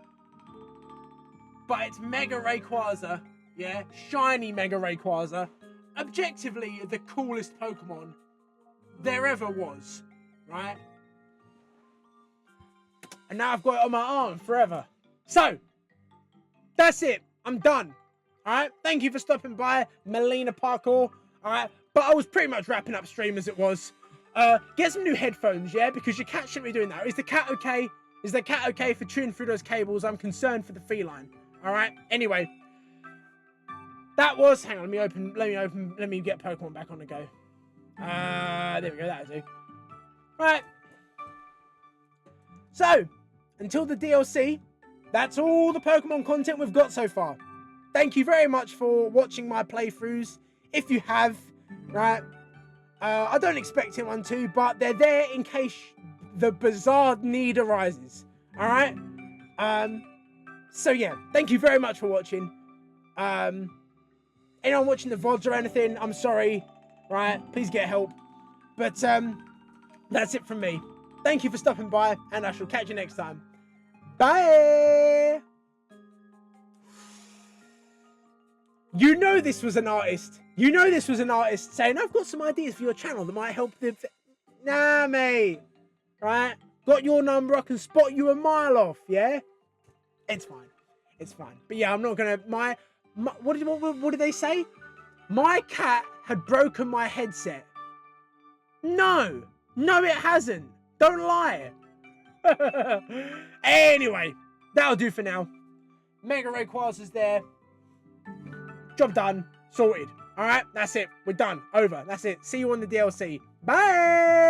But it's Mega Rayquaza, yeah? Shiny Mega Rayquaza. Objectively, the coolest Pokemon there ever was, right? And now I've got it on my arm forever. So, that's it. I'm done. Alright? Thank you for stopping by, Melina Parkour. Alright? But I was pretty much wrapping up stream as it was. Get some new headphones, yeah? Because your cat shouldn't be doing that. Is the cat okay? Is the cat okay for chewing through those cables? I'm concerned for the feline. Alright? Anyway. That was, hang on, let me get Pokemon back on the go. There we go, that'll do. Right. So, until the DLC, that's all the Pokemon content we've got so far. Thank you very much for watching my playthroughs. If you have, right, I don't expect anyone to, but they're there in case the bizarre need arises. Alright? So yeah, thank you very much for watching. Anyone watching the VODs or anything, I'm sorry, right? Please get help. But that's it from me. Thank you for stopping by, and I shall catch you next time. Bye! You know this was an artist. You know this was an artist saying, I've got some ideas for your channel that might help the... Nah, mate. Right? Got your number, I can spot you a mile off, yeah? It's fine. It's fine. But yeah, I'm not gonna... What did they say? My cat had broken my headset. No, it hasn't. Don't lie. Anyway, that'll do for now. Mega Rayquaza's there. Job done. Sorted. Alright, that's it. We're done. Over. That's it. See you on the DLC. Bye!